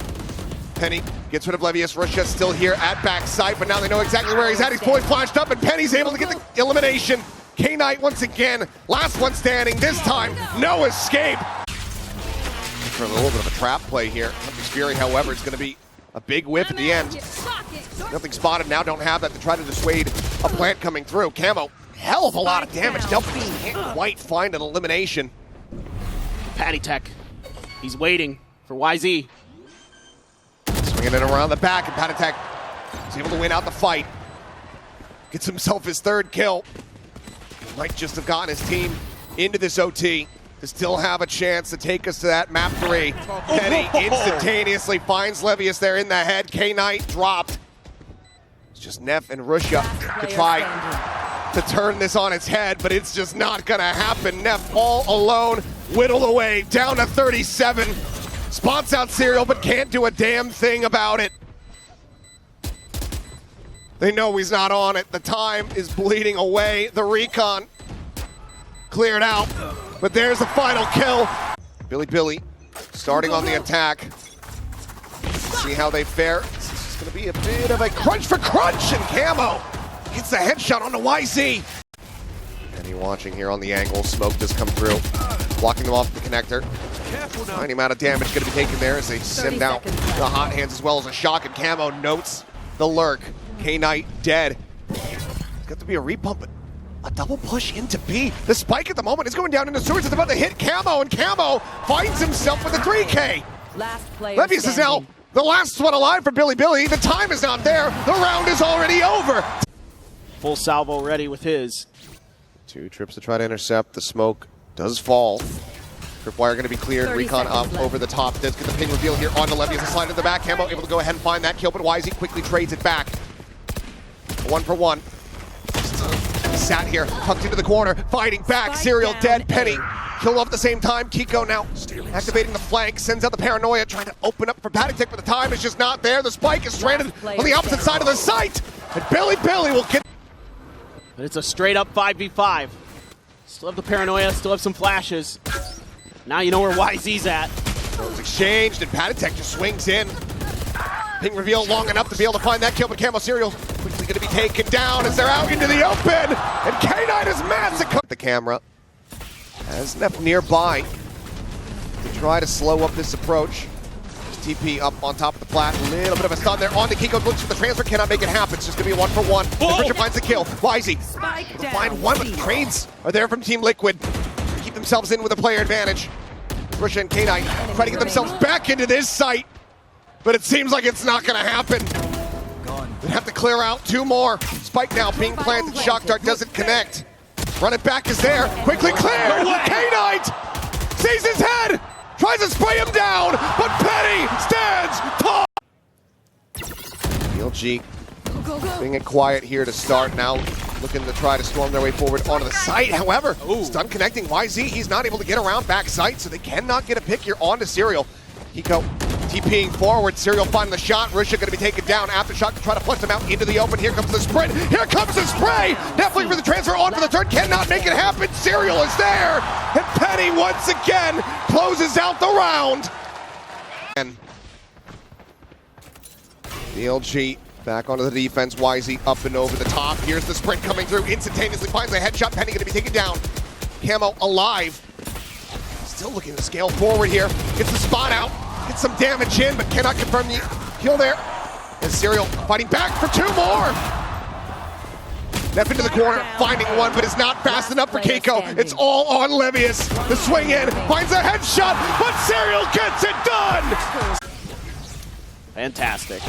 Penny gets rid of Levius. Russia still here at backside, but now they know exactly where he's at. He's fully flashed up, and Penny's able to get the elimination. K-Knight once again, last one standing. This time, no escape. For a little bit of a trap play here. Hunter's Fury, however, it's going to be a big whiff at the end. Nothing spotted now, don't have that to try to dissuade a plant coming through. Camo, hell of a lot of damage. Delphi can't quite find an elimination. Patty Tech, he's waiting for YZ. Swinging it around the back, and Patatek is able to win out the fight. Gets himself his third kill. Might just have gotten his team into this OT to still have a chance to take us to that map 3. Penny instantaneously finds Levius there in the head. K-Knight dropped. It's just Neff and Russia to try to turn this on its head, but it's just not gonna happen. Neff all alone, whittled away, down to 37. Spots out Serial, but can't do a damn thing about it. They know he's not on it. The time is bleeding away. The recon cleared out, but there's the final kill. Bilibili starting on the attack. See how they fare. This is going to be a bit of a crunch for crunch, and Camo hits the headshot on the YZ. Penny watching here on the angle. Smoke does come through, blocking them off the connector. Tiny amount of damage going to be taken there as they send out the hot hands as well as a shock, and Camo notes the lurk. K-Knight dead. It's got to be a repump, but a double push into B. The spike at the moment is going down into Sewers. It's about to hit Camo, and Camo finds himself with a 3K. Last player Levius is now the last one alive for Bilibili. The time is not there. The round is already over. Full salvo ready with his. 2 trips to try to intercept. The smoke does fall. Tripwire going to be cleared. Recon up over the top. Does get the ping reveal here onto Levius. A slide to the back. Camo able to go ahead and find that kill, but YZ quickly trades it back. 1 for 1. Sat here, tucked into the corner, fighting back. Serial dead. Penny killed off at the same time. Kiko now activating the flank, sends out the paranoia, trying to open up for Patatek, but the time is just not there. The spike is stranded on the opposite side of the site, and Bilibili will get. But it's a straight up 5v5. Still have the paranoia, still have some flashes. Now you know where YZ's at. It's exchanged, and Patatech just swings in. Ping reveal long enough to be able to find that kill, but Camo Serial quickly going to be taken down as they're out into the open. And K9 is massacred. The camera as Neff nearby to try to slow up this approach. Just TP up on top of the plat. A little bit of a stun there. On to Kiko, looks for the transfer, cannot make it happen. It's just going to be a 1-for-1. Richard finds the kill. YZ will find one, but trades are there from Team Liquid. Keep themselves in with a player advantage. Russia and K9 try to get themselves back into this site, but it seems like it's not going to happen. They have to clear out 2 more. Spike now being planted. Shock Dart doesn't connect. Run it back is there. Quickly cleared. K9 sees his head. Tries to spray him down, but Penny stands tall. BLG being it quiet here to start. Now looking to try to storm their way forward onto the site. However, stun connecting YZ. He's not able to get around back site, so they cannot get a pick here onto Serial. Hiko TPing forward. Serial finding the shot. Rusha going to be taken down. Aftershock to try to flush them out into the open. Here comes the sprint. Here comes the spray. Definitely for the transfer on for the turn. Cannot make it happen. Serial is there. And Penny once again closes out the round. And BLG back onto the defense. YZ up and over the top. Here's the sprint coming through. Instantaneously finds a headshot. Penny going to be taken down. Camo alive. Still looking to scale forward here. Gets the spot out. Gets some damage in, but cannot confirm the kill there. And Serial fighting back for 2 more. Neff into the corner, finding one, but it's not fast enough for Keiko. It's all on Levius. The swing in, finds a headshot, but Serial gets it done! Fantastic.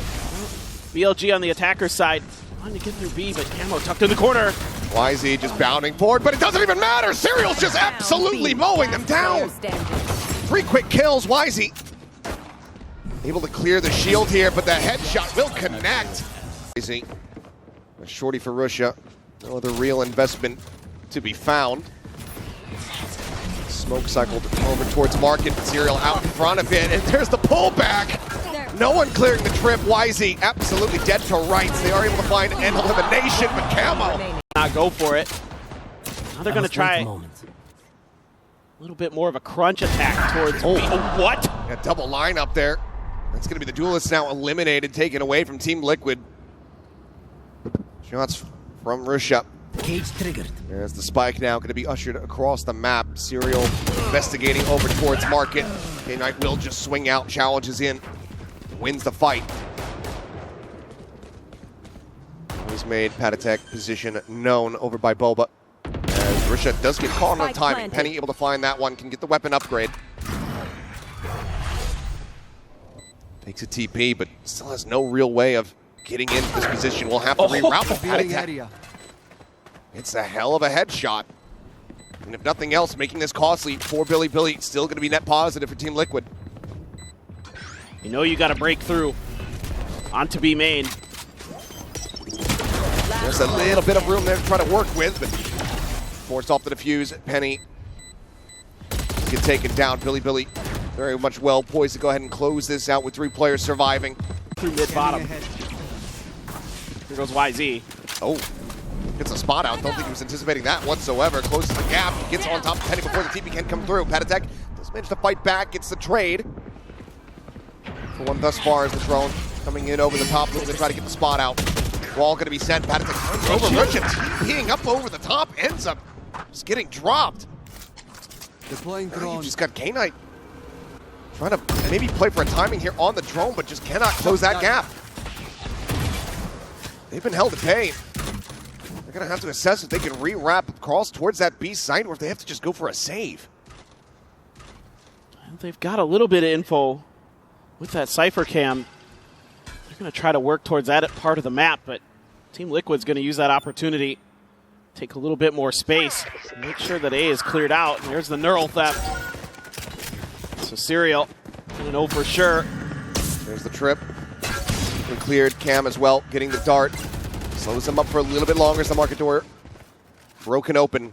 BLG on the attacker side. Wanting to get through B, but Camo tucked in the corner. YZ just bounding forward, but it doesn't even matter. Serial's just absolutely mowing them down. 3 quick kills, YZ. Able to clear the shield here, but the headshot will connect. YZ, a shorty for Russia. No other real investment to be found. Smoke cycled over towards Market. Serial out in front of it, and there's the pullback. No one clearing the trip. YZ absolutely dead to rights. They are able to find an elimination, but Camo not go for it. Now they're going to try a little bit more of a crunch attack towards B. Oh, what? A double line up there. That's going to be the duelists now eliminated, taken away from Team Liquid. Shots from Russia. Cage triggered. There's the spike now, going to be ushered across the map. Serial investigating over towards Market. K9 will just swing out, challenges in, wins the fight. He's made Patatech position known over by Boba. As Russia does get caught on timing. Penny able to find that one, can get the weapon upgrade. Takes a TP, but still has no real way of getting into this position. We'll have to reroute the Patatech. It's a hell of a headshot. And if nothing else, making this costly for Bilibili, still going to be net positive for Team Liquid. You know you got to break through onto B main. There's a little bit of room there to try to work with, but forced off the defuse. Penny get taken down. Bilibili very much well poised to go ahead and close this out with 3 players surviving. Through mid-bottom. Here goes YZ. Oh, gets a spot out. Don't think he was anticipating that whatsoever. Closes the gap. Gets on top of Penny before the TP can come through. Patatech does manage to fight back. Gets the trade. For one thus far is the drone coming in over the top, looking to try to get the spot out. Wall going to be sent. Patatech over Russia. TPing up over the top. Ends up just getting dropped. Deploying drone. You just got K9 trying to maybe play for a timing here on the drone, but just cannot close that gap. They've been held to pay. They're going to have to assess if they can rewrap across towards that B site or if they have to just go for a save. They've got a little bit of info with that Cypher cam. They're going to try to work towards that part of the map, but Team Liquid's going to use that opportunity, take a little bit more space, make sure that A is cleared out. And there's the neural theft. So Serial going to know for sure. There's the trip. And cleared. Cam as well, getting the dart. Slows him up for a little bit longer as the market door broken open.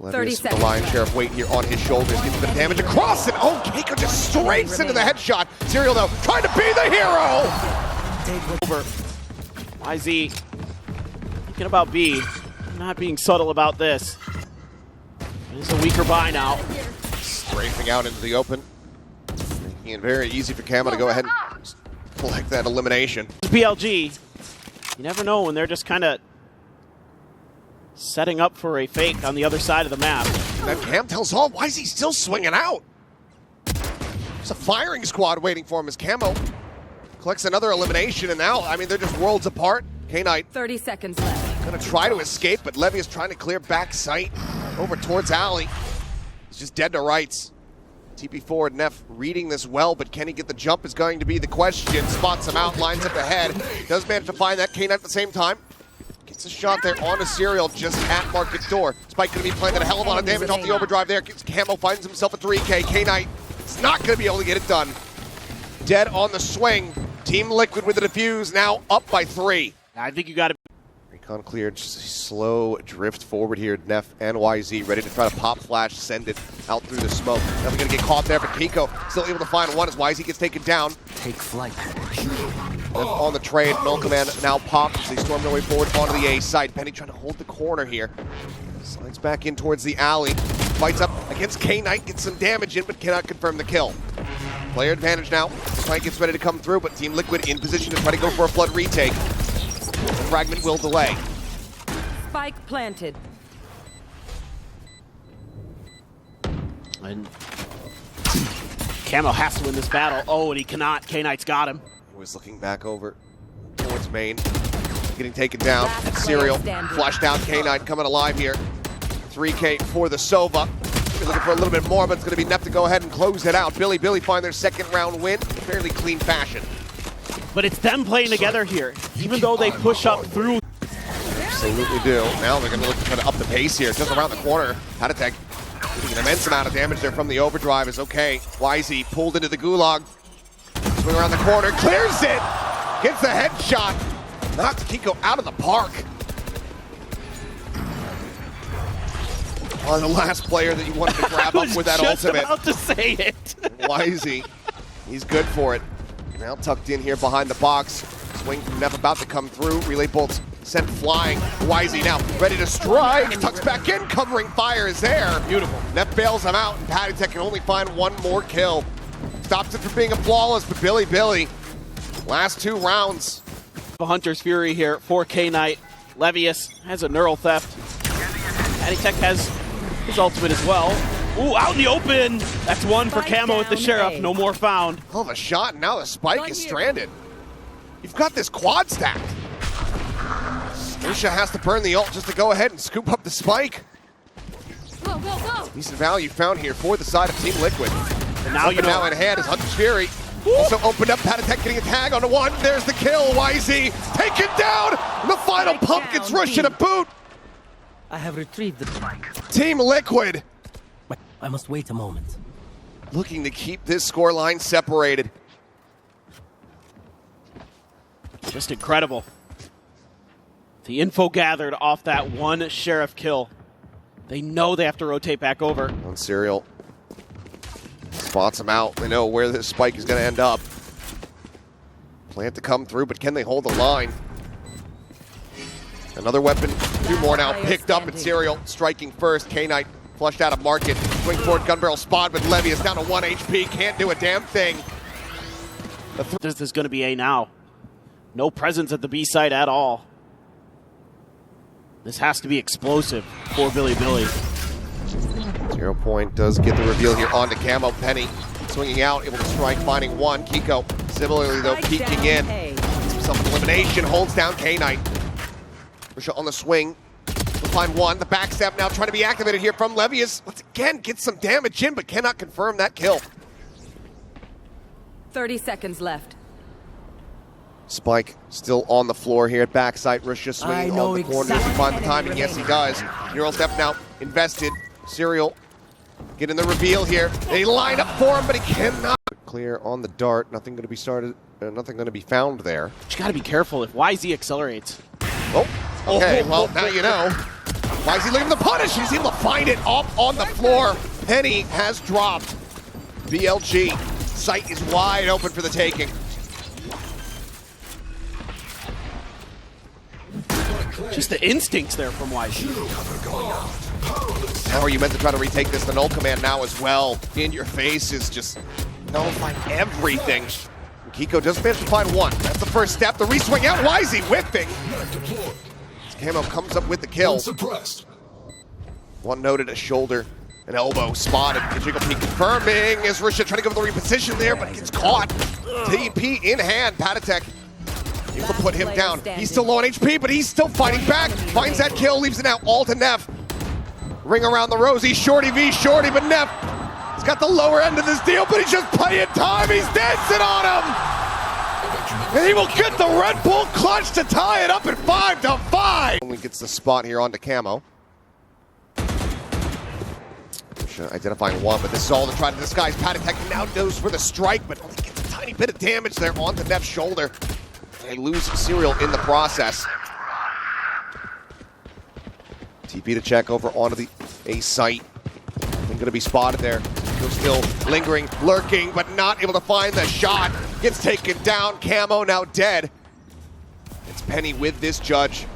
30 seconds. The lion's share of weight here on his shoulders. Gets a bit of damage across it. Oh, Keiko just straights into the headshot. Serial, though, trying to be the hero. Over. YZ thinking about B. Not being subtle about this. It's a weaker buy now. Strafing out into the open. Making it very easy for Camo to go ahead and collect that elimination. BLG, you never know when they're just kind of setting up for a fake on the other side of the map. That Cam tells all, why is he still swinging out? There's a firing squad waiting for him as Camo collects another elimination, and now, I mean, they're just worlds apart. K-Knight 30 seconds left. gonna try to escape, but Levy is trying to clear back sight over towards Alley. He's just dead to rights. TP forward, Neff reading this well, but can he get the jump is going to be the question. Spots him out, lines up ahead. Does manage to find that K-Knight at the same time. Gets a shot there on a Serial just at Market Door. Spike gonna be planting a hell of a lot of damage off the overdrive there. Camo finds himself a 3K. K-Knight is not gonna be able to get it done. Dead on the swing. Team Liquid with the defuse, now up by 3. I think you got to. Recon cleared, just a slow drift forward here. Neff and YZ ready to try to pop flash, send it out through the smoke. Never gonna get caught there, but Kiko still able to find one as YZ gets taken down. Take flight. Neff on the trade, Null Command now popped as they storm their way forward onto the A side. Penny trying to hold the corner here. Slides back in towards the alley. Fights up against K-Knight, gets some damage in, but cannot confirm the kill. Player advantage now. Flank gets ready to come through, but Team Liquid in position to try to go for a flood retake. The fragment will delay. Spike planted. And Camo has to win this battle. Oh, and he cannot. K-Knight's got him. He was looking back over towards main. Getting taken down. Last Serial player standing. flushed out. K-Knight coming alive here. 3K for the Sova. He's looking for a little bit more, but it's going to be enough to go ahead and close it out. Bilibili find their second round win in fairly clean fashion. But it's them playing together here. Even though they push up through. Absolutely do. Now they're going to look to try to up the pace here. Just around the corner. Haditech getting an immense amount of damage there from the overdrive is okay. YZ pulled into the gulag. Swing around the corner. Clears it. Gets the headshot. Knocks Kiko out of the park. On the last player that you wanted to grab up with that ultimate. I was just about to say it. YZ. He's good for it. Now tucked in here behind the box. Swing from Neff about to come through. Relay bolts sent flying. YZ now ready to strike. Tucks back in. Covering fire is there. Beautiful. Neff bails him out, and Haditech can only find one more kill. Stops it from being a flawless, but Bilibili. Last 2 rounds. The Hunter's Fury here for K-Knight. Levius has a neural theft. Haditech has his ultimate as well. Ooh, out in the open. That's one for Spike Camo with the down Sheriff. A. No more found. Hell of a shot, and now the spike is stranded. You've got this quad stacked. Nisha has to burn the ult just to go ahead and scoop up the spike. Go, go, go. Decent value found here for the side of Team Liquid. And now you know. Now in hand is Hunter's Fury. Also opened up, Haditech getting a tag onto one. There's the kill, YZ taken down. The final Strike pump down, gets Russia team. to boot. I have retrieved the spike. Team Liquid I must wait a moment. looking to keep this scoreline separated. Just incredible. The info gathered off that one Sheriff kill. They know they have to rotate back over. On Serial. Spots him out. They know where this spike is going to end up. Plan to come through, but can they hold the line? Another weapon. 2 more now picked up, and Serial striking first. K-Knight flushed out of Market. Swing forward, gun barrel spot, but Levy is down to 1 HP. Can't do a damn thing. This is going to be A now. No presence at the B side at all. This has to be explosive for Bilibili. 0 point does get the reveal here onto Camo. Penny swinging out, able to strike, finding one. Kiko similarly though Spike peeking down in. A. Some elimination, holds down K-Knight. Risha on the swing. We'll find one. The backstab now trying to be activated here from Levius. Once again, gets some damage in, but cannot confirm that kill. 30 seconds left. Spike still on the floor here at backside. Risha swinging on the corner to find the timing. Yes, he does. Neural step now invested. Serial getting the reveal here. They line up for him, but he cannot. Clear on the dart. Nothing going to be started. Nothing going to be found there. But you got to be careful if YZ accelerates. Oh, okay. Well, now you know. Why is he leaving the punish? He's able to find it up on the floor. Penny has dropped. BLG. Sight is wide open for the taking. Just the instincts there from YZ. How are you meant to try to retake this? The null command now as well. In your face is just nullifying everything. Kiko just managed to find one. That's the first step. The re-swing out. Wisey whipping. Camo comes up with the kill. One noted a shoulder, an elbow spotted. Jiggle P confirming as Russia trying to go for the reposition there, but gets caught. TP in hand. Patatek able to put him down. He's still low on HP, but he's still fighting back. Finds that kill, leaves it out all to Neff. Ring around the rosy. Shorty v Shorty, but Neff has got the lower end of this deal, but he's just playing time. He's dancing on him. And he will get the Red Bull clutch to tie it up at 5-5. Only gets the spot here onto Camo. Identifying one, but this is all to try to disguise. Patatek now goes for the strike, but only gets a tiny bit of damage there onto Neff's shoulder. They lose Serial in the process. TP to check over onto the A site. Going to be spotted there. Still lingering, lurking, but not able to find the shot. Gets taken down. Camo now dead. It's Penny with this judge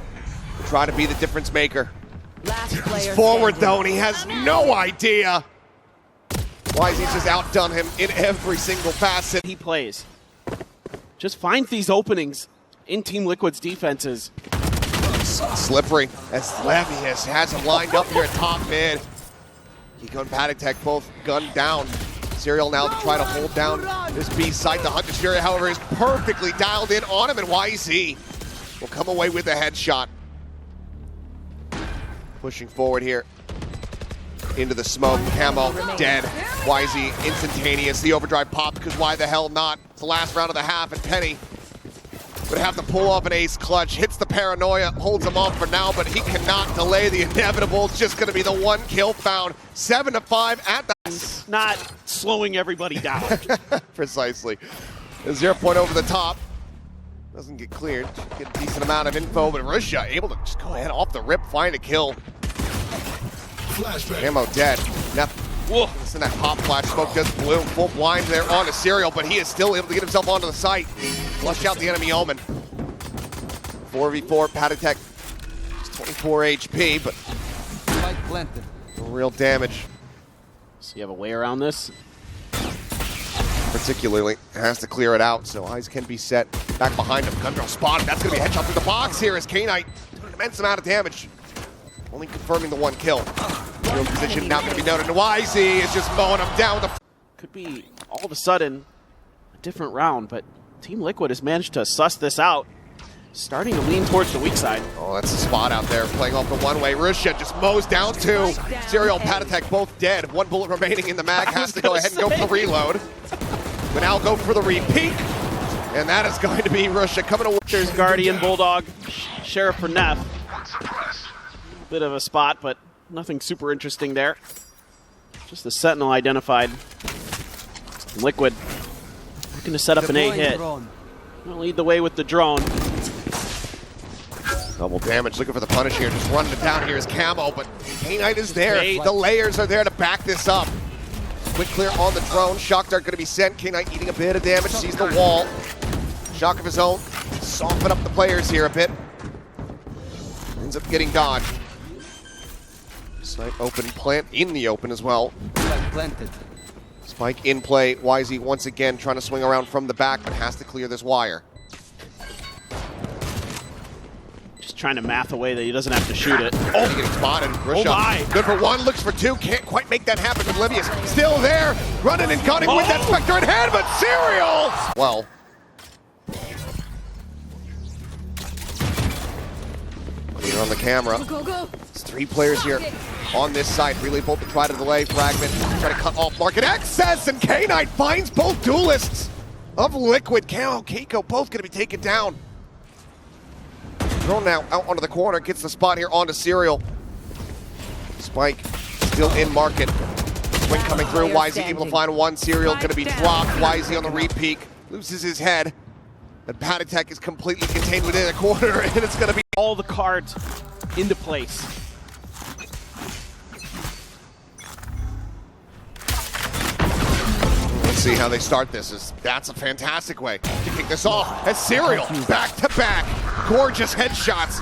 to try to be the difference maker. He's forward though, and he has no idea why he's just outdone him in every single facet. He plays. Just finds these openings in Team Liquid's defenses. Slippery as Levius has him lined up here at top mid. Kiko and Patatek both gunned down. Serial now to try to hold down this B site. The Hunter's Fury, however, is perfectly dialed in on him, and YZ will come away with a headshot. Pushing forward here into the smoke. Camo dead. YZ instantaneous. The overdrive pop because why the hell not? It's the last round of the half, and Penny would have to pull off an ace clutch. Hits the paranoia, holds him off for now, but he cannot delay the inevitable. It's just going to be the one kill found. 7-5 at the... Not slowing everybody down. Precisely. A 0 point over the top. Doesn't get cleared. Get a decent amount of info, but Russia able to just go ahead off the rip, find a kill. Camo dead. Listen, that pop flash smoke just blew. Full blind there onto Serial, but he is still able to get himself onto the site. Flush out the enemy Omen. 4v4, Patatek. Just 24 HP, but no real damage. So you have a way around this? Particularly, has to clear it out, so eyes can be set back behind him. Gun barrel spotted. That's going to be a headshot through the box here as K-Knight doing an immense amount of damage. Only confirming the one kill. Real position now going to be noted. YZ is just mowing him down. Could be all of a sudden a different round, but Team Liquid has managed to suss this out. Starting to lean towards the weak side. Oh, that's a spot out there. Playing off the one-way. Russia just mows down two. Serial and Patatek both dead. One bullet remaining in the mag. Has to go ahead and go for the reload. But now go for the repeat. And that is going to be Russia coming to... There's Guardian, Bulldog, Sheriff for Neff. Bit of a spot, but nothing super interesting there. Just the Sentinel identified. Liquid looking to set up an 8-hit. We'll lead the way with the drone. Double damage, looking for the punish here. Just running it down here is Camo, but K-Knight is there. The layers are there to back this up. Quick clear on the drone. Shock dart going to be sent. K-Knight eating a bit of damage, sees the wall. Shock of his own. Soften up the players here a bit. Ends up getting dodged. Snipe open, plant in the open as well. Spike in play. YZ once again trying to swing around from the back, but has to clear this wire. Just trying to math away that he doesn't have to shoot it. Oh, getting spotted. Russia. Oh my. Good for one, looks for two. Can't quite make that happen. Oblivious still there, running and gunning with that Spectre in hand, but Serial! Well. Here on the camera. Go. It's three players here on this side. Relay bolt to try to delay. Fragment try to cut off market access, and K-Knight finds both duelists of Liquid. Camo, Keiko, both going to be taken down. Thrown now out onto the corner, gets the spot here onto Serial. Spike still in market. Swing coming through. YZ able to find one. Serial going to be dropped. YZ on the repeat, loses his head. And Patatek is completely contained within a corner, and it's going to be all the cards into place. Let's see how they start this. That's a fantastic way to kick this off. As Serial back to back, gorgeous headshots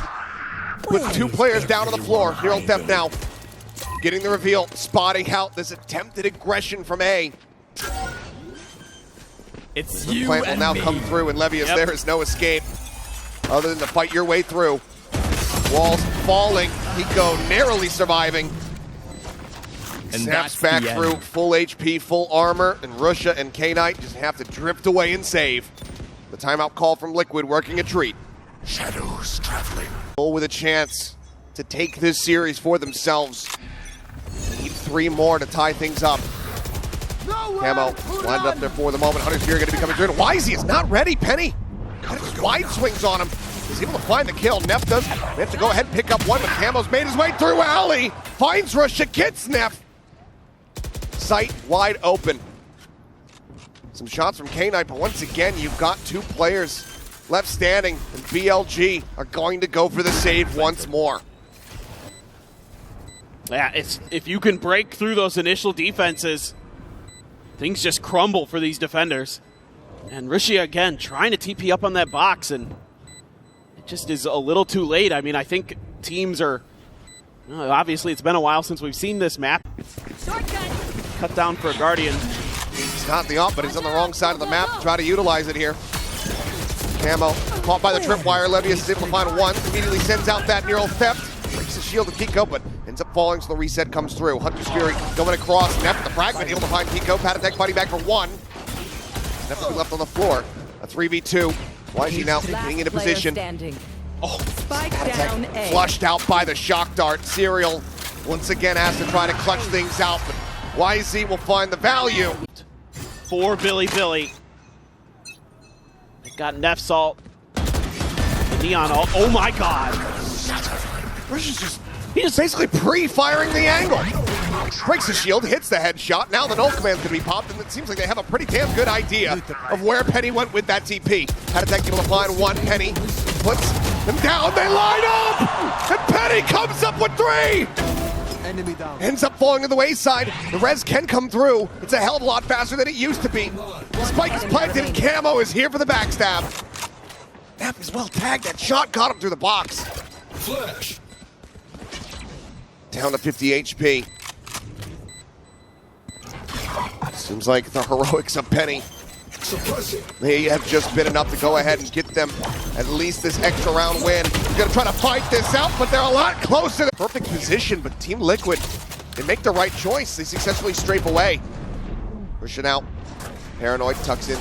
with two players down on the floor. Neural Theft now getting the reveal, spotting out this attempted aggression from A. It's The you plant will and now me. come through, and Levius, Yep. there is no escape other than to fight your way through. Walls falling, Pico narrowly surviving. And Snaps that's back the end. through, full HP, full armor, and Russia and K-Knight just have to drift away and save. The timeout call from Liquid working a treat. Shadows traveling. With a chance to take this series for themselves. Need 3 more to tie things up. Camo lined up there for the moment. Hunter's Fury going to be coming through. Wisey is not ready. Penny got his wide swings on him. He's able to find the kill. Neff does have to go ahead and pick up one, but Camo's made his way through alley. Finds Russia, gets Neff. Sight wide open. Some shots from K-Knight, but once again, you've got 2 players left standing, and BLG are going to go for the save once more. Yeah, if you can break through those initial defenses, things just crumble for these defenders. And Rishi again trying to TP up on that box, and it just is a little too late. I mean, I think teams are, obviously it's been a while since we've seen this map. Cut down for a Guardian. He's not the op, but he's on the wrong side of the map to try to utilize it here. Camo caught by the tripwire. Levius is able to find one. Immediately sends out that neural theft. Breaks the shield of Kiko, but ends up falling, so the reset comes through. Hunter's Fury going across. Neff the fragment able to find Kiko. Patatek fighting back for one. Neff will be left on the floor. A 3v2. Why is he now getting into position? Oh, spike down A. Flushed out by the shock dart. Serial once again has to try to clutch things out, but YZ will find the value. For Bilibili. They got Neff Salt. The Neon Ult. Oh my god. He's basically pre-firing the angle. Breaks the shield, hits the headshot. Now the null command's gonna be popped, and it seems like they have a pretty damn good idea of where Penny went with that TP. Patatek able to find one. Penny puts them down. They line up, and Penny comes up with 3. Enemy down. Ends up falling to the wayside. The res can come through. It's a hell of a lot faster than it used to be. Spike is planted, and Camo is here for the backstab. Neff is well tagged. That shot got him through the box. Flash. Down to 50 HP. Seems like the heroics of Penny, Suppressing. they have just been enough to go ahead and get them at least this extra round win. They're gonna try to fight this out, but they're a lot closer. Perfect position, but Team Liquid, they make the right choice. They successfully strafe away. Pushing out. Paranoid tucks in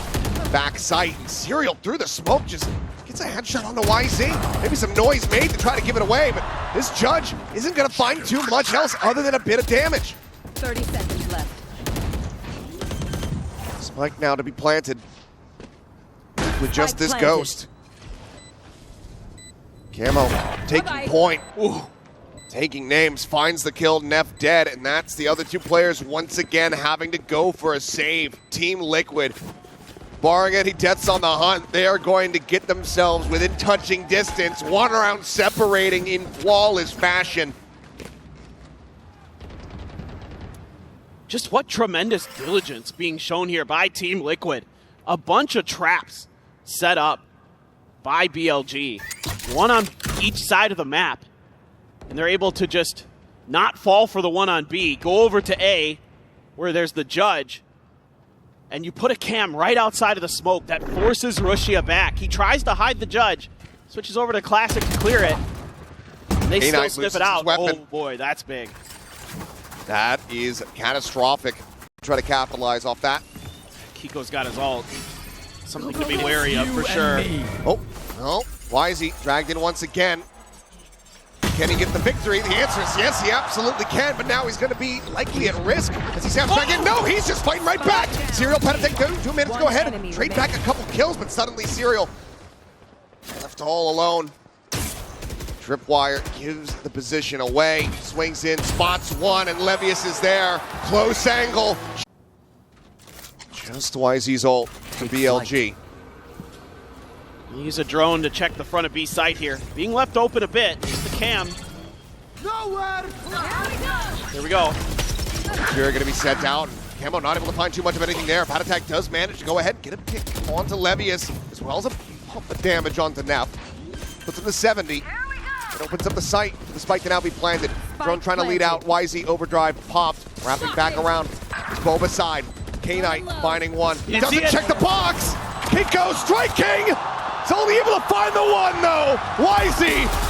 back sight, and Serial through the smoke just gets a headshot on the YZ. Maybe some noise made to try to give it away, but this Judge isn't gonna find too much else other than a bit of damage. 30 seconds left. Spike now to be planted with just this planted. ghost. Camo taking Bye-bye. point. Ooh. Taking names, finds the kill, Neff dead, and that's the other 2 players once again having to go for a save. Team Liquid, barring any deaths on the hunt, they are going to get themselves within touching distance, 1 round separating in flawless fashion. Just what tremendous diligence being shown here by Team Liquid. A bunch of traps set up by BLG, one on each side of the map, and they're able to just not fall for the one on B, go over to A, where there's the Judge, and you put a cam right outside of the smoke that forces Rushia back. He tries to hide the Judge, switches over to Classic to clear it. They still K-Knight sniff loses it out. his weapon. Oh boy, that's big. That is catastrophic. Try to capitalize off that. Kiko's got his ult. Something to be wary of for sure. Oh, no. YZ dragged in once again. Can he get the victory? The answer is yes, he absolutely can, but now he's going to be likely at risk as he snaps back in. No, he's just fighting right back. Serial Patatek 2 minutes, go ahead. Trade back a couple kills, but suddenly Serial left all alone. Tripwire gives the position away, swings in, spots one, and Levius is there. Close angle. Just YZ's ult for BLG. Use a drone to check the front of B site here. Being left open a bit. Just the cam. Nowhere. There we go. Fury going to be set down. Camo not able to find too much of anything there. Patatek does manage to go ahead and get a pick onto Levius, as well as a pump of damage onto Neff. Puts him to 70. It opens up the site for the spike to now be planted. Drone trying to lead out. YZ overdrive popped. Wrapping back around. Boba side. K-Knight finding one. You Doesn't see it? check the box. Kiko striking. He's only able to find the one though. YZ